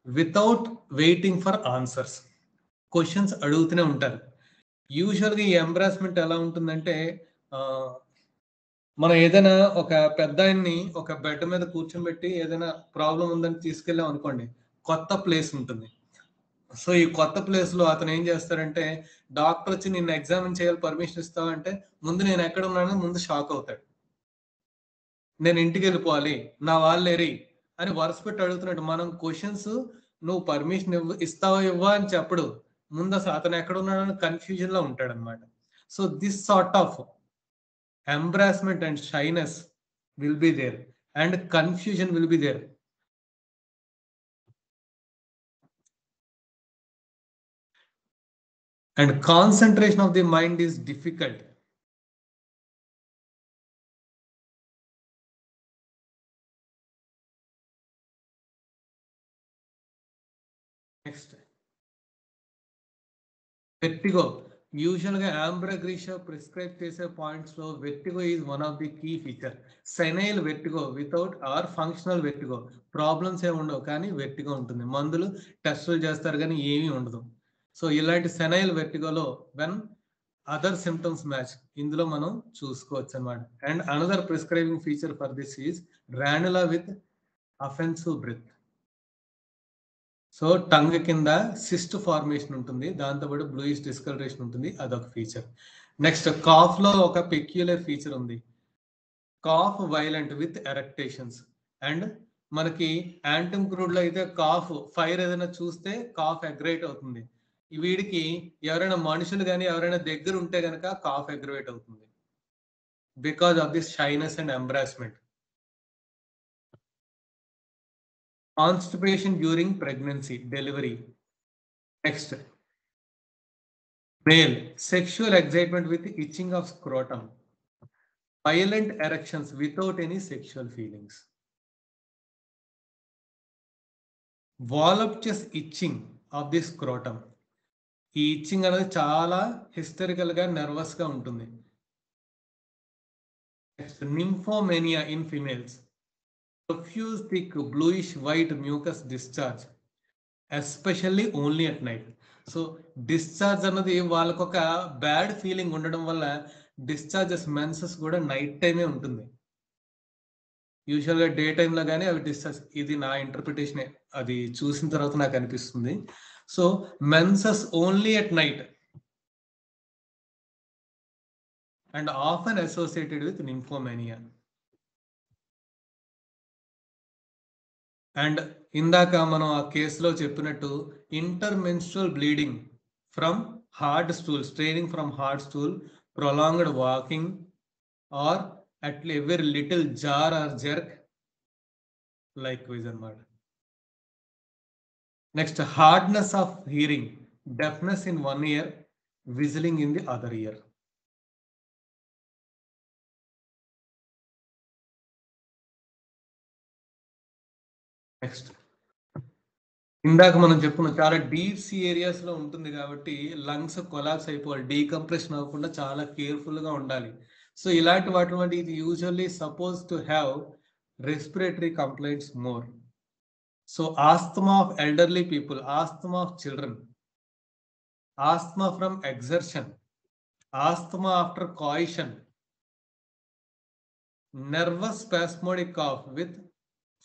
without waiting for answers. Questions అడుగుతూనే ఉంటారు. యూజువల్గా ఈ ఎంబ్రాస్మెంట్ ఎలా ఉంటుందంటే, మనం ఏదైనా ఒక పెద్ద ఆయన్ని ఒక బెడ్ మీద కూర్చోబెట్టి ఏదైనా ప్రాబ్లం ఉందని తీసుకెళ్ళాం అనుకోండి, కొత్త ప్లేస్ ఉంటుంది. సో ఈ కొత్త ప్లేస్ లో అతను ఏం చేస్తాడంటే, డాక్టర్ వచ్చి నిన్ను ఎగ్జామిన్ చేయాలి, పర్మిషన్ ఇస్తావంటే ముందు నేను ఎక్కడ ఉన్నానో ముందు షాక్ అవుతాడు. నేను ఇంటికి వెళ్ళిపోవాలి, నా వాళ్ళు ఎరి అని వరుస పెట్టి అడుగుతున్నాడు. మనం క్వశ్చన్స్ నువ్వు పర్మిషన్ ఇస్తావా ఇవ్వా అని చెప్పడు, ముందు అసలు అతను ఎక్కడ ఉన్నాడని కన్ఫ్యూజన్ లో ఉంటాడు అనమాట. So this sort of embarrassment and shyness will be there and confusion will be there. And concentration of the mind is difficult. Next vertigo. యూజువల్గా ఆంబ్రగ్రీషియా ప్రిస్క్రైబ్ చేసే పాయింట్స్ లో vertigo is one of the key feature. Senile vertigo without or functional vertigo, problems ఏమి ఉండవు కానీ vertigo ఉంటుంది. మందులు టెస్టులు చేస్తారు కానీ ఏమీ ఉండదు. సో ఇలాంటి సెనైల్ వెర్టిగోలో వెన్ అదర్ సిమ్టమ్స్ మ్యాచ్ ఇందులో మనం చూసుకోవచ్చు అనమాట. And another prescribing feature for this is ranula with offensive breath. So tongue కింద సిస్ట్ ఫార్మేషన్ ఉంటుంది, దాంతోపాటు బ్లూయిష్ డిస్కలరేషన్ ఉంటుంది, అదొక ఫీచర్. నెక్స్ట్ కాఫ్ లో ఒక పెక్యులర్ ఫీచర్ ఉంది, కాఫ్ వైలెంట్ విత్ ఎరెక్టేషన్స్. అండ్ మనకి యాంటమ్ క్రూడ్ లో అయితే కాఫ్ ఫైర్ ఏదైనా చూస్తే కాఫ్ అగ్రేట్ అవుతుంది. వీడికి ఎవరైనా మనుషులు కానీ ఎవరైనా దగ్గర ఉంటే కనుక కాఫ్ అగ్రేట్ అవుతుంది because of this shyness and embarrassment. Constipation during pregnancy, delivery. Next, male, sexual excitement with itching of scrotum, violent erections without any sexual feelings, voluptuous itching of the scrotum. ఈ ఇచ్చింగ్ అనేది చాలా historical గా nervous గా ఉంటుంది. Next, nymphomania in females, profuse thick bluish white mucus discharge, especially only at night. So discharge అన్నది వాళ్ళకు ఒక bad feeling ఉండడం వల్ల డిశ్చార్జెస్ మెన్సెస్ కూడా నైట్ టైమే ఉంటుంది. యూజువల్గా డే టైంలో కానీ అవి డిశ్చార్జ్, ఇది నా ఇంటర్ప్రిటేషన్, అది చూసిన తర్వాత నాకు అనిపిస్తుంది. So menses only at night and often associated with nymphomania. And ఇందాక మనం ఆ కేసులో చెప్పినట్టు intermenstrual bleeding from hard stool, straining from hard stool, prolonged walking or at every little jar or jerk likewise అన్నమాట. Next hardness of hearing, deafness in one ear, whistling in the other ear. Next ఇందాక మనం చెప్పుకున్నాం చాలా deep sea areas లో ఉంటుంది కాబట్టి lungs collapse అయిపోవాలి, decompression అవ్వకుండా చాలా కేర్ఫుల్ గా ఉండాలి. సో ఇలాంటి వాటి ఇది usually suppose to have respiratory complaints more. So asthma of elderly people, asthma of children, asthma from exertion, asthma after coition, nervous spasmodic cough with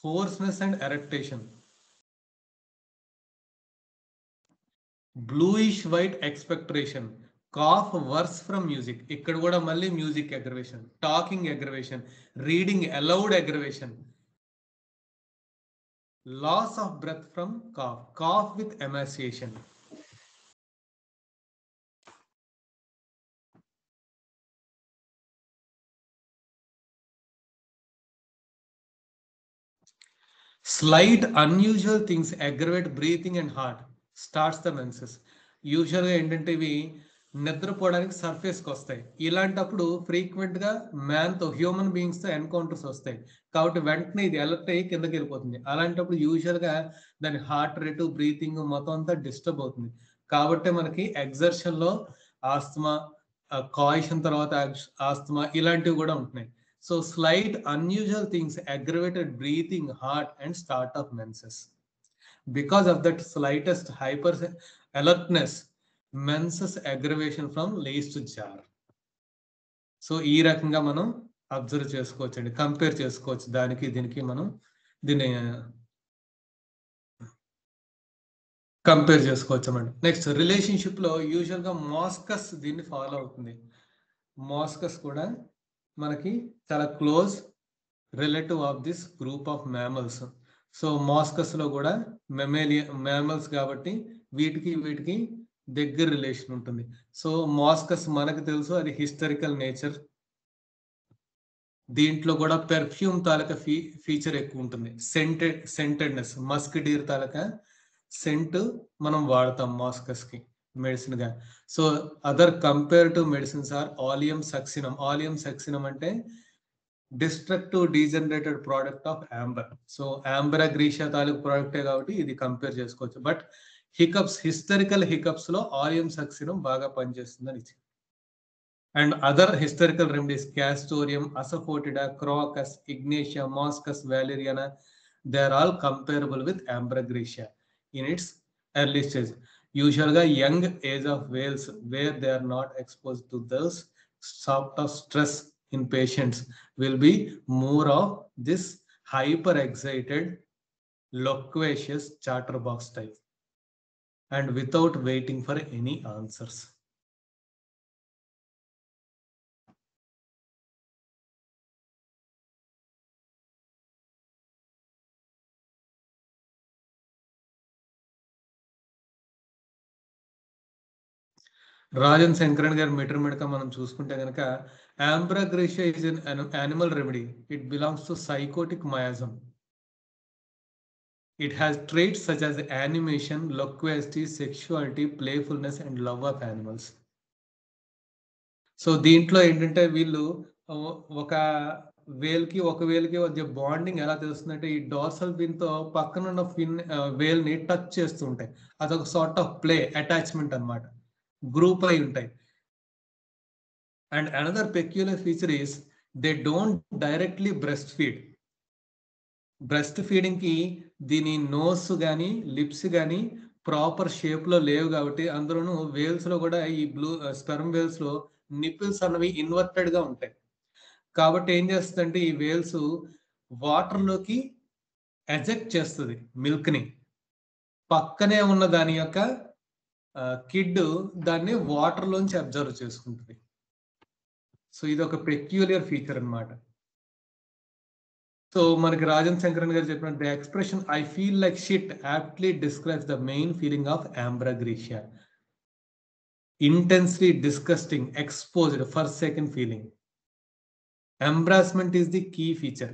hoarseness and eructation, bluish white expectoration, cough worse from music, ఇక్కడ కూడా మళ్ళీ music aggravation, talking aggravation, reading allowed aggravation, loss of breath from cough, cough with emaciation. Slight unusual things aggravate breathing and heart, starts the menses. యూజువల్గా ఏంటంటే ఇవి నిద్రపోవడానికి సర్ఫేస్కి వస్తాయి. ఇలాంటప్పుడు frequent గా మ్యాన్తో హ్యూమన్ బీయింగ్స్ తో ఎన్కౌంటర్స్ వస్తాయి కాబట్టి వెంటనే ఇది అలర్ట్ అయ్యి కిందకి వెళ్ళిపోతుంది. అలాంటప్పుడు యూజువల్ గా దాని హార్ట్ రేటు, బ్రీతింగ్ మొత్తం అంతా డిస్టర్బ్ అవుతుంది. కాబట్టి మనకి ఎగ్జర్షన్ లో ఆస్తమా, కాయిషన్ తర్వాత ఆస్తమా ఇలాంటివి కూడా ఉంటున్నాయి. So slight unusual things aggravated breathing, heart and start of menses. Because of that slightest hyper alertness, menses aggravation from lace to jar. So ఈ రకంగా మనం అబ్జర్వ్ చేసుకోవచ్చు అండి, కంపేర్ చేసుకోవచ్చు దానికి దీనికి మనం దీన్ని కంపేర్ చేసుకోవచ్చు అన్నమాట. నెక్స్ట్ రిలేషన్షిప్ లో యూజువల్ గా మాస్కస్ దీన్ని ఫాలో అవుతుంది. మాస్కస్ కూడా మనకి చాలా close relative of this group of mammals. So moschus లో కూడా మ్యామల్స్ కాబట్టి వీటికి దగ్గర రిలేషన్ ఉంటుంది. సో మాస్కస్ మనకు తెలుసు అది హిస్టారికల్ నేచర్. దీంట్లో కూడా పెర్ఫ్యూమ్ తాలూకా ఫీచర్ ఎక్కువ ఉంటుంది. సెంటెడ్నెస్, మస్క్ డీర్ తాలూకా సెంట్ మనం వాడతాం మాస్కస్ కి మెడిసిన్ గా. So other compare to medicines are oleum succinum. Oleum succinum అంటే destructive degenerated product of amber. So amber grisea తాలూకు ప్రోడక్టే కాబట్టి ఇది కంపేర్ చేసుకోవచ్చు. బట్ హికప్స్, హిస్టరికల్ హికప్స్ లో ఆలియం సక్సినం బాగా పనిచేస్తుందని ఇచ్చింది. And other hysterical remedies castoreum, asafoetida, crocus, ignatia, moschus, valeriana, they are all comparable with ambra grisea in its early stage. యూజువల్గా young age of whales where they are not expose to those sort of stress in patients will be more of this hyper excited loquacious chatterbox type and without waiting for any answers. Rajan Sankaran గారి materia medica మనం చూసుకుంటే కనుక ambra grisea is an animal remedy. It belongs to psychotic miasm. It has traits such as animation, loquacity, sexuality, playfulness and love of animals. So దీంట్లో ఏంటంటే వీళ్ళు ఒక వేల్కి మధ్య bonding ఎలా తెలుస్తుందంటే ఈ డార్సల్ ఫిన్ తో పక్కన ఉన్న ఫిన్ వేల్ ని టచ్ చేస్తుంటాయి. అదొక సార్ట్ ఆఫ్ ప్లే అటాచ్మెంట్ అన్నమాట, గ్రూప్ అయి ఉంటాయి. And another peculiar feature is they don't directly breast feed. Breast feeding కి దీని నోస్ కానీ లిప్స్ కానీ ప్రాపర్ షేప్ లో లేవు కాబట్టి, అందులోనూ వేల్స్ లో కూడా ఈ స్పెర్మ్ వేల్స్ లో నిపిల్స్ అన్నవి ఇన్వర్టెడ్ గా ఉంటాయి. కాబట్టి ఏం చేస్తుందంటే ఈ వేల్స్ వాటర్ లోకి ఎజెక్ట్ చేస్తుంది మిల్క్ ని, పక్కనే ఉన్న దాని యొక్క కిడ్ దాన్ని వాటర్ లోంచి అబ్జర్వ్ చేసుకుంటుంది. సో ఇది ఒక పెక్యులియర్ ఫీచర్ అన్నమాట. సో మనకి రాజన్ శంకరన్ గారు చెప్పినట్టు the expression I feel like shit aptly describes the main feeling of ambra grisea. Intensely disgusting, exposed, forsaken feeling. Embarrassment is the key feature.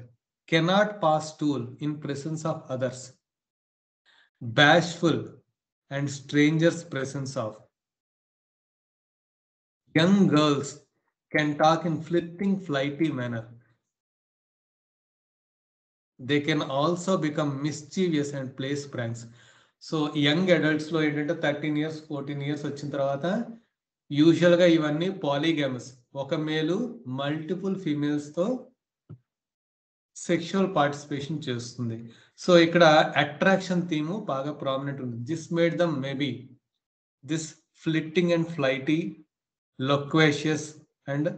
Cannot pass stool in presence of others. Bashful and strangers' presence of. Young girls can talk in flirting, flighty manner. They can also become mischievous and play pranks. So young adults లో ఏంటంటే 13 years 14 years వచ్చిన తర్వాత usual గా ఇవన్నీ polygamous, ఒక male multiple females తో sexual participation చేస్తుంది. So ఇక్కడ అట్రాక్షన్ థీమ్ బాగా ప్రామినెంట్ ఉంది. This made them maybe this flitting and flighty, loquacious and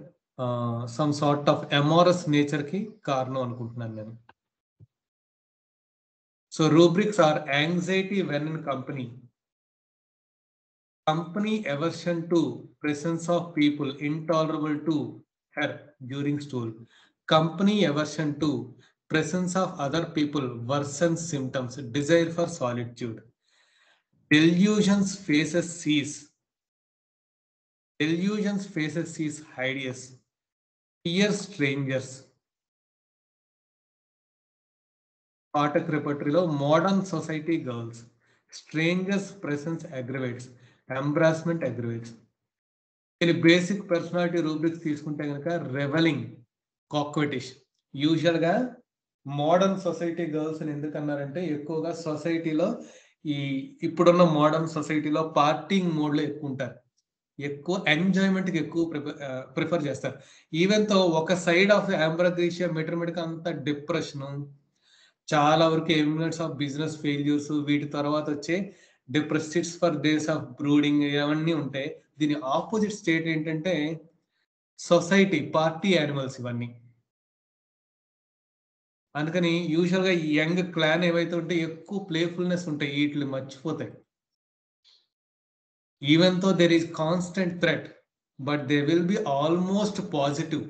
some sort of amorous nature కి కారణం అనుకుంటున్నాను నేను. So rubrics are anxiety when in company, company aversion to, presence of people intolerable to her during stool, company aversion to, presence of other people worsens symptoms, desire for solitude, delusions faces cease, hideous, fear strangers. Patak repertory lo modern society girls, strangers presence aggravates, embarrassment aggravates. In basic personality rubrics తీసుకుంటే కనుక రెవెలింగ్, కాక్వెటిష్. Usual గా modern society girls అని ఎందుకన్నారంటే ఎక్కువగా సొసైటీలో ఇప్పుడున్న modern సొసైటీలో partying mode లో ఎక్కువ ఉంటారు, ఎక్కువ ఎంజాయ్మెంట్ కి ఎక్కువ ప్రిఫర్ చేస్తారు. ఈవెన్ తో ఒక సైడ్ ఆఫ్ ఆంబ్రగ్రేషియా మెటర్మెడికా అంతా డిప్రెషన్, చాలా వరకు ఎవిడెన్స్ ఆఫ్ బిజినెస్ ఫెయిల్యూర్స్, వీటి తర్వాత వచ్చే డిప్రెసిట్స్ ఫర్ డేస్ ఆఫ్ బ్రూడింగ్ ఇవన్నీ ఉంటాయి. దీని ఆపోజిట్ స్టేట్ ఏంటంటే సొసైటీ, పార్టీ యానిమల్స్ ఇవన్నీ. అందుకని యూజువల్ గా యంగ్ క్లాన్ ఏవైతే ఉంటే ఎక్కువ ప్లేఫుల్నెస్ ఉంటాయి, వీటిని మర్చిపోతాయి. ఈవెన్ తో there is constant threat but they will B almost positive.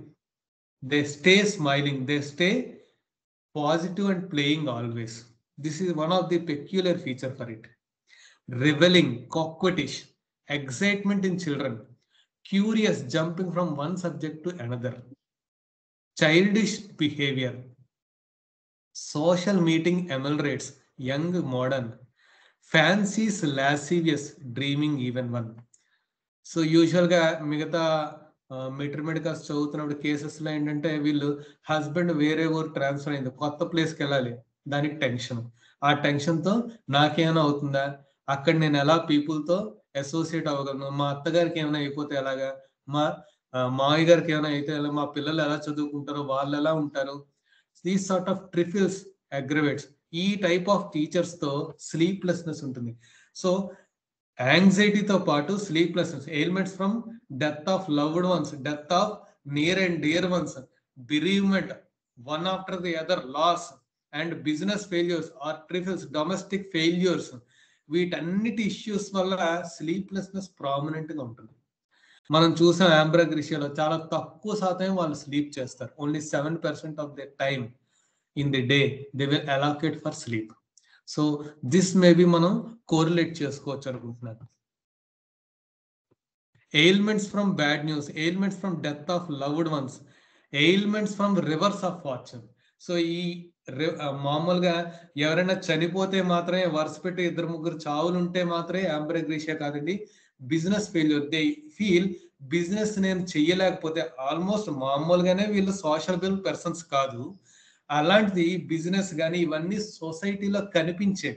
They stay smiling, they stay positive and playing always. This is one of the peculiar feature for it. Reveling, coquettish, excitement in children, curious, jumping from one subject to another, childish behavior, social meeting ameliorates, young modern, fancies lascivious, dreaming even one. So usual ga migata మెటర్మెడికాస్ చదువుతున్నప్పుడు cases లో ఏంటంటే వీళ్ళు husband వేరే ఊరు transfer అయింది, కొత్త ప్లేస్కి వెళ్ళాలి, దానికి టెన్షన్. ఆ టెన్షన్ తో నాకేమైనా అవుతుందా, అక్కడ నేను ఎలా పీపుల్తో అసోసియేట్ అవ్వగలను, మా అత్తగారికి ఏమైనా అయిపోతే ఎలాగా, మా మావయ్య గారికి ఏమైనా అయితే ఎలా, మా పిల్లలు ఎలా చదువుకుంటారో, వాళ్ళు ఎలా ఉంటారు. These sort of trifles aggravates. ఈ టైప్ ఆఫ్ టీచర్స్ తో స్లీప్లెస్నెస్ ఉంటుంది. సో యాంగ్జైటీతో పాటు sleeplessness, ailments from death of loved ones, death of near and dear ones, bereavement, one after the other loss, and business failures or trifles, domestic failures, వీటన్నిటి issues వల్ల sleeplessness prominent గా ఉంటుంది. మనం చూసాం ఆంబ్రోగ్రేషియాలో చాలా తక్కువ శాతం వాళ్ళు స్లీప్ చేస్తారు. Only 7% of the time in the day they will allocate for sleep. So this maybe మనం కోరిలేట్ చేసుకోవచ్చు అనుకుంటున్నాను. Ailments from bad news, ailments from death of loved once, ailments from reverse of fortune. So ఈ మామూలుగా ఎవరైనా చనిపోతే మాత్రమే, వరుస పెట్టి 2-3 చావులు ఉంటే మాత్రమే ఆంబ్రోగ్రేషియా కాదండి. Business failure, they feel business నేను చెయ్యలేకపోతే, ఆల్మోస్ట్ మామూలుగానే వీళ్ళు సోషల్ పర్సన్స్ కాదు, అలాంటిది బిజినెస్ కానీ ఇవన్నీ సొసైటీలో కనిపించే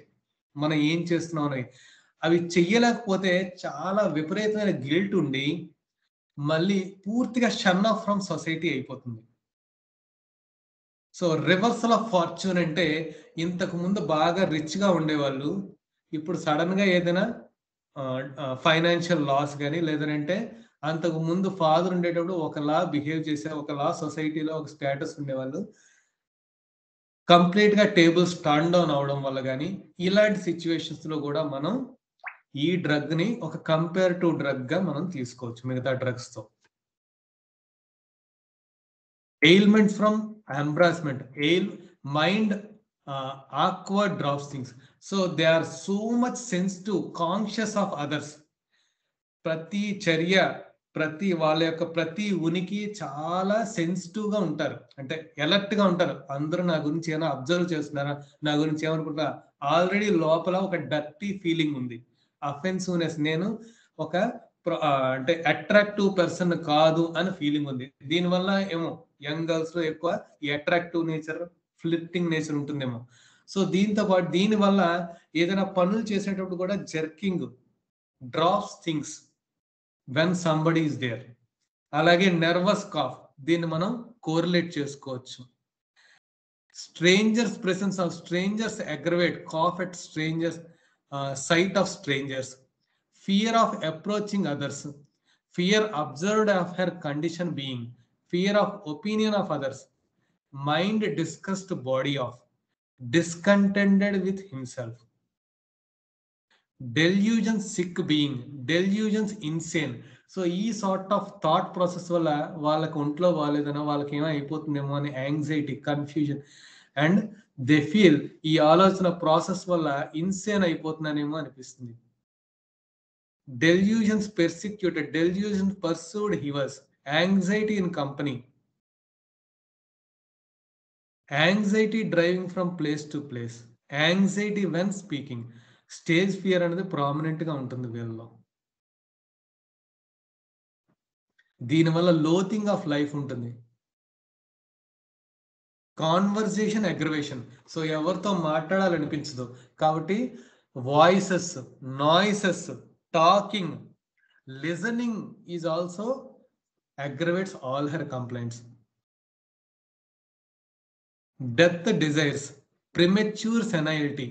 మనం ఏం చేస్తున్నాం అని, అవి చెయ్యలేకపోతే చాలా విపరీతమైన గిల్ట్ ఉండి మళ్ళీ పూర్తిగా షన్ ఆఫ్ ఫ్రమ్ సొసైటీ అయిపోతుంది. సో రివర్సల్ ఆఫ్ ఫార్చ్యూన్ అంటే ఇంతకు ముందు బాగా రిచ్ గా ఉండేవాళ్ళు ఇప్పుడు సడన్ గా ఏదైనా ఫైనాన్షియల్ లాస్ కానీ, లేదంటే అంతకు ముందు ఫాదర్ ఉండేటప్పుడు ఒకలా బిహేవ్ చేసే, ఒకలా సొసైటీలో ఒక స్టేటస్ ఉండేవాళ్ళు కంప్లీట్ గా టేబుల్స్ టర్న్ డౌన్ అవడం వల్ల కానీ, ఇలాంటి సిచ్యువేషన్స్ లో కూడా మనం ఈ డ్రగ్ ని ఒక కంపేరిటివ్ డ్రగ్ గా మనం తీసుకోవచ్చు మిగతా డ్రగ్స్ తో. Ailment from embarrassment, mind awkward drops things. So they are so much sensitive, conscious of others. ప్రతి చర్య, ప్రతి వాళ్ళ యొక్క ప్రతి ఉనికి చాలా సెన్సిటివ్ గా ఉంటారు, అంటే ఎలర్ట్ గా ఉంటారు. అందరూ నా గురించి ఏమైనా అబ్జర్వ్ చేస్తున్నారా, నా గురించి ఏమనుకుంటా, ఆల్రెడీ లోపల ఒక డర్టీ ఫీలింగ్ ఉంది, అఫెన్సివ్నెస్, నేను ఒక అంటే అట్రాక్టివ్ పర్సన్ కాదు అని ఫీలింగ్ ఉంది. దీనివల్ల ఏమో యంగ్ గర్ల్స్ లో ఎక్కువ ఈ అట్రాక్టివ్ నేచర్, ఫ్లిర్టింగ్ నేచర్ ఉంటుందేమో. సో దీంతో పాటు దీనివల్ల ఏదైనా పనులు చేసేటప్పుడు కూడా jerking, drops things when somebody is there. అలాగే నర్వస్ కాఫ్, దీన్ని మనం కోరిలేట్ చేసుకోవచ్చు. Strangers presence of strangers aggravate cough at strangers, sight of strangers. Fear of approaching others, fear observed of her condition being, fear of opinion of others, mind disgust body of, discontented with himself, delusions sick being, delusions insane. So ఈ sort of thought process వల్ల వాళ్ళకి ఒంట్లో బాగాలేదనో, వాళ్ళకి ఏమో అయిపోతుందేమో అని anxiety, confusion, and they feel ఈ ఆలోచన ప్రాసెస్ వల్ల ఇన్సేన్ అయిపోతున్నానేమో అనిపిస్తుంది. delusions persecuted, delusions pursued he was, anxiety in company, anxiety driving from place to place, anxiety when speaking, stage fear అనేది ప్రామినెంట్ గా ఉంటుంది వీళ్ళలో. దీనివల్ల లోతింగ్ ఆఫ్ లైఫ్ ఉంటుంది. కాన్వర్సేషన్ అగ్రవేషన్, సో ఎవరితో మాట్లాడాలనిపించదు కాబట్టి voices, noises, talking, listening is also aggravates all her complaints. Death desires, premature senility,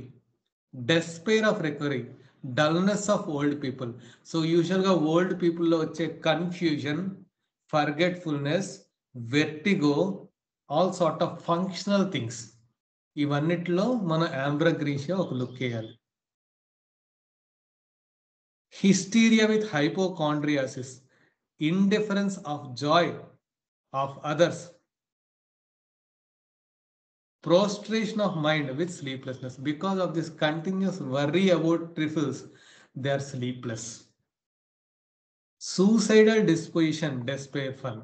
despair of recovery, dullness of old people. So usually old people lo vache confusion, forgetfulness, vertigo, all sort of functional things. ఇవన్నిటిలో మన ఆంబ్రోగ్రేషియా ఒక look వేయాలి. Hysteria with hypochondriasis, indifference of joy of others, prostration of mind with sleeplessness. Because of this continuous worry about trifles, they are sleepless. Suicidal disposition, despairful.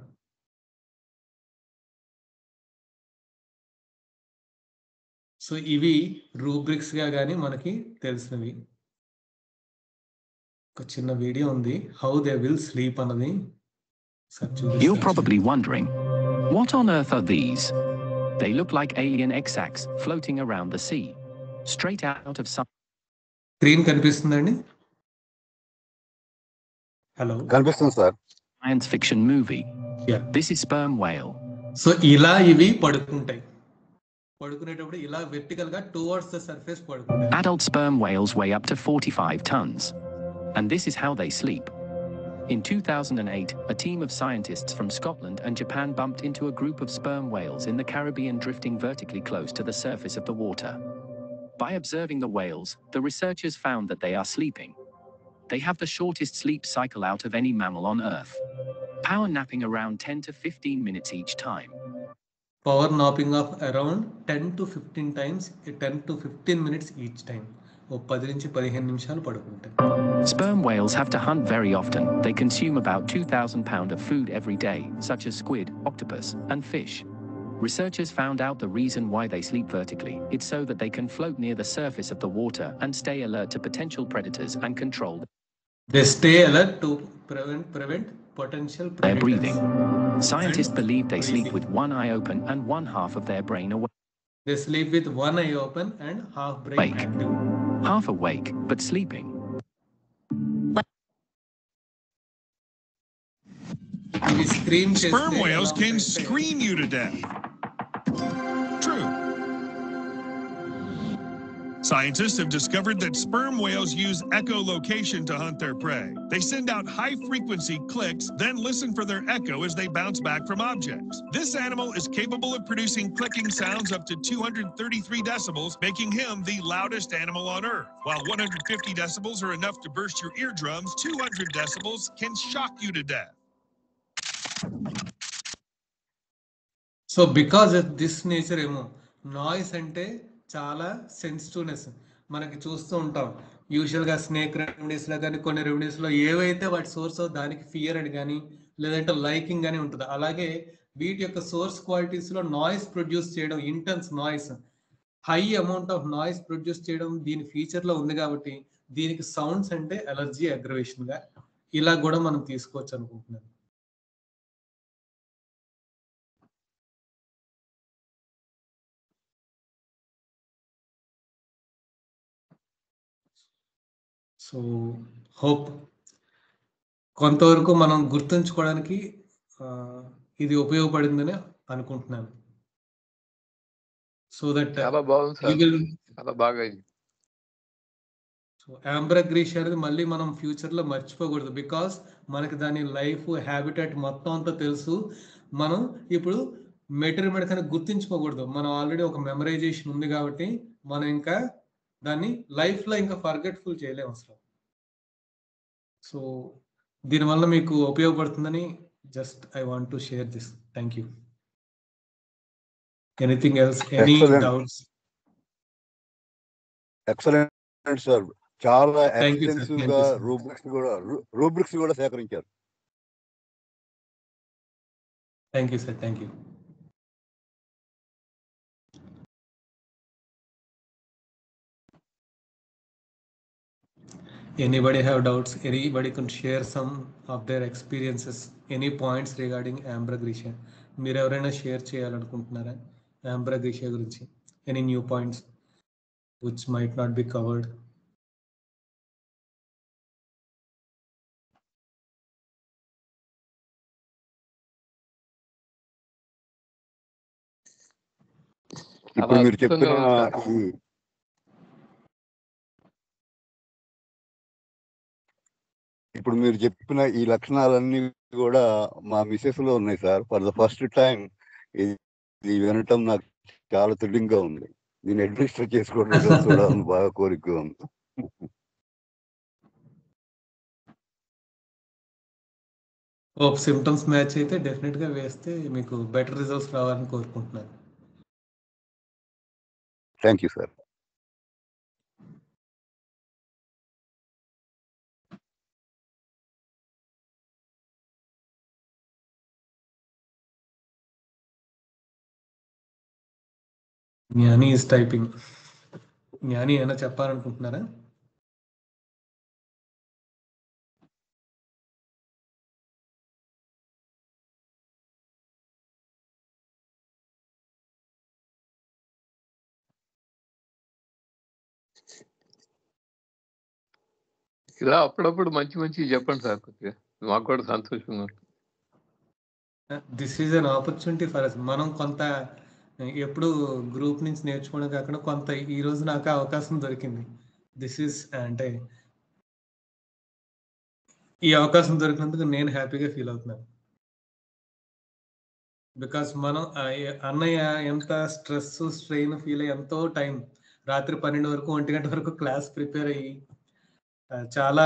So ఇవి rubrics గా కానీ మనకి తెలిసినవి. ఒక చిన్న వీడియో ఉంది, హౌ దే విల్ స్లీప్ అన్నది. You're probably wondering, what on earth are these? They look like alien exacts floating around the sea, straight out of some screen కనిపిస్తుందండి? హలో. కనిపిస్తుంది sir. Science fiction movie. Yeah. This is sperm whale. So ఇలా ఇవి పడుకుంటాయి. పడుకునేటప్పుడు ఇలా vertical గా towards the surface పడుకుంటాయి. Adult sperm whales weigh up to 45 tons. And this is how they sleep. In 2008, a team of scientists from Scotland and Japan bumped into a group of sperm whales in the Caribbean drifting vertically close to the surface of the water. By observing the whales, the researchers found that they are sleeping. They have the shortest sleep cycle out of any mammal on Earth, power napping around 10 to 15 minutes each time. Power napping of around 10 to 15 times, 10 to 15 minutes each time. ఓ 10 నుంచి 15 నిమిషాలు పడుకుంటాయి. Sperm whales have to hunt very often. They consume about 2,000 pounds of food every day, such as squid, octopus, and fish. Researchers found out the reason why they sleep vertically. It's so that they can float near the surface of the water and stay alert to potential predators and control They stay alert to prevent potential their predators. breathing. Scientists And believe they sleep breathing. with one eye open and one half of their brain awake. They sleep with one eye open and half brain Awake. active. Half awake, but sleeping. ఇవి scream Sperm చేస్తే whales ఎలా can ఉంటాయంటే, scream you to death. True. Scientists have discovered that sperm whales use echolocation to hunt their prey. They send out high-frequency clicks, then listen for their echo as they bounce back from objects. This animal is capable of producing clicking sounds up to 233 decibels, making him the loudest animal on Earth. While 150 decibels are enough to burst your eardrums, 200 decibels can shock you to death. So because of this nature ఏమో noise అంటే చాలా sensitiveness మనకి చూస్తూ ఉంటాం. యూజువల్గా snake రెమెడీస్లో కానీ కొన్ని రెమెడీస్లో ఏవైతే వాటి సోర్స్ దానికి ఫియర్ అని కానీ లేదంటే లైకింగ్ కానీ ఉంటుంది. అలాగే వీటి యొక్క సోర్స్ క్వాలిటీస్లో నాయిస్ ప్రొడ్యూస్ చేయడం, intense noise, high amount of noise produce చేయడం దీని ఫీచర్లో ఉంది. కాబట్టి దీనికి సౌండ్స్ అంటే అలర్జీ, అగ్రవేషన్గా ఇలా కూడా మనం తీసుకోవచ్చు అనుకుంటున్నాను. సో హోప్ కొంతవరకు మనం గుర్తుంచుకోవడానికి ఇది ఉపయోగపడిందని అనుకుంటున్నాను. సో దట్ చాలా బాగుంది సార్, చాలా బాగా అయింది. సో యాంబ్రగ్రీష్ అనేది మళ్ళీ మనం ఫ్యూచర్లో మర్చిపోకూడదు. బికాస్ మనకి దాని లైఫ్ హ్యాబిటాట్ మొత్తం అంతా తెలుసు. మనం ఇప్పుడు మెటీరియల్ కానీ గుర్తించుకోకూడదు. మనం ఆల్రెడీ ఒక మెమరైజేషన్ ఉంది కాబట్టి మనం ఇంకా దాన్ని లైఫ్లో ఇంకా ఫర్గెట్ఫుల్ చేయలేము అసలు. సో దీనివల్ల మీకు ఉపయోగపడుతుందని just I want to share this. Thank you. Anything else, any doubts? Excellent sir, చాలా Thank you, sir. Extensive Thank గా you, sir. రూబ్రిక్స్ కూడా సేకరించారు. Thank you sir, thank you. Anybody have doubts? Anybody can share some of their experiences, any points regarding ambrosia? మీరు ఎవరైనా share చేయాలనుకుంటున్నారా ambrosia గురించి? Any new points which might not be covered? ఇప్పుడు మీరు చెప్పిన ఈ లక్షణాలన్నీ కూడా మా మిసెస్ లో ఉన్నాయి sir. For the first time ఇది వినటం నాకు చాలా థ్రిల్లింగ్ గా ఉంది. దీన్ని అడ్మినిస్టర్ చేసుకోవడం చూడాలని బాగా కోరికగా ఉంది. హోప్ సిమ్టమ్స్ మ్యాచ్ అయితే డెఫినెట్ గా వేస్తే మీకు బెటర్ రిజల్ట్స్ రావాలని కోరుకుంటున్నాను. Thank you sir. జ్ఞాని ఈస్ టైపింగ్. జ్ఞాని ఏమైనా చెప్పాలనుకుంటున్నారా? ఇలా అప్పుడప్పుడు మంచి చెప్పండి సార్, కొద్దిగా మాకు కూడా సంతోషంగా ఉంటుంది. This is an opportunity for us. మనం కొంత ఎప్పుడు గ్రూప్ నుంచి నేర్చుకోవడం కాకుండా కొంత ఈ రోజు నాకు అవకాశం దొరికింది. దిస్ ఈజ్ అంటే ఈ అవకాశం దొరికినందుకు నేను హ్యాపీగా ఫీల్ అవుతున్నాను. బికాస్ మనం అన్నయ్య ఎంత స్ట్రెస్ స్ట్రెయిన్ ఫీల్ అయ్యి ఎంతో టైం రాత్రి 12 వరకు 1 గంట వరకు క్లాస్ ప్రిపేర్ అయ్యి చాలా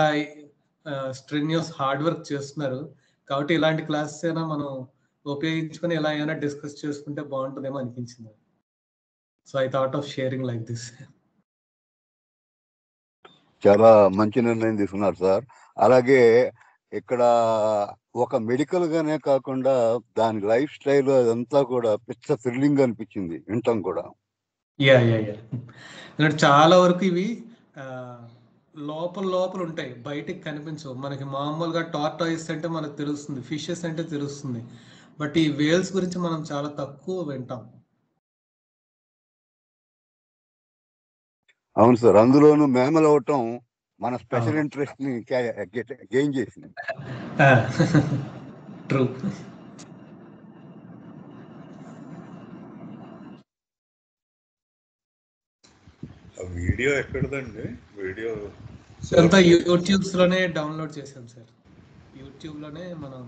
స్ట్రెన్యూస్ హార్డ్ వర్క్ చేస్తున్నారు. కాబట్టి ఇలాంటి క్లాసెస్ అయినా మనం ఉపయోగించుకొని ఎలా అయినా డిస్కస్ చేసుకుంటే బాగుంటుందేమో అనిపించింది. So I thought of sharing like this. చాలా మంచి నిర్ణయం తీసుకున్నారు సార్. అలాగే ఇక్కడ ఒక మెడికల్ గానే కాకుండా దాని లైఫ్ స్టైల్ అదంతా కూడా పిచ్చ థ్రిల్లింగ్ అనిపించింది వింటాం కూడా. యా ఎందుకంటే చాలా వరకు ఇవి లోపల ఉంటాయి, బయటికి కనిపించవు. మనకి మామూలుగా టార్టాయిస్ అంటే మనకు తెలుస్తుంది, ఫిషెస్ అంటే తెలుస్తుంది, బట్ ఈ వేల్స్ గురించి మనం చాలా తక్కువ వింటాం. అవును సార్, అందులోనూ మేమలు అవటం మన స్పెషల్ ఇంట్రెస్ట్ ని గెయిన్ చేసింది. ట్రూ. వీడియో ఎక్కడదండి? వీడియో అంతా యూట్యూబ్స్ లోనే డౌన్లోడ్ చేసాం సార్. యూట్యూబ్ లోనే మనం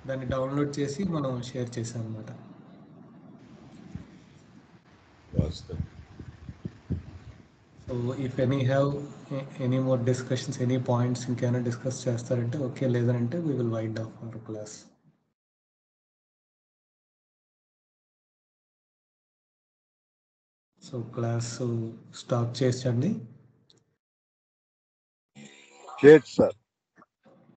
దాన్ని డౌన్లోడ్ చేసి మనం షేర్ చేసాం అన్నమాట. So if any more discussions, any points ఇంకేమైనా డిస్కస్ చేస్తారంటే ఓకే, లేదంటే we will wind up our class. So class stop చేసండి. చేయండి సార్.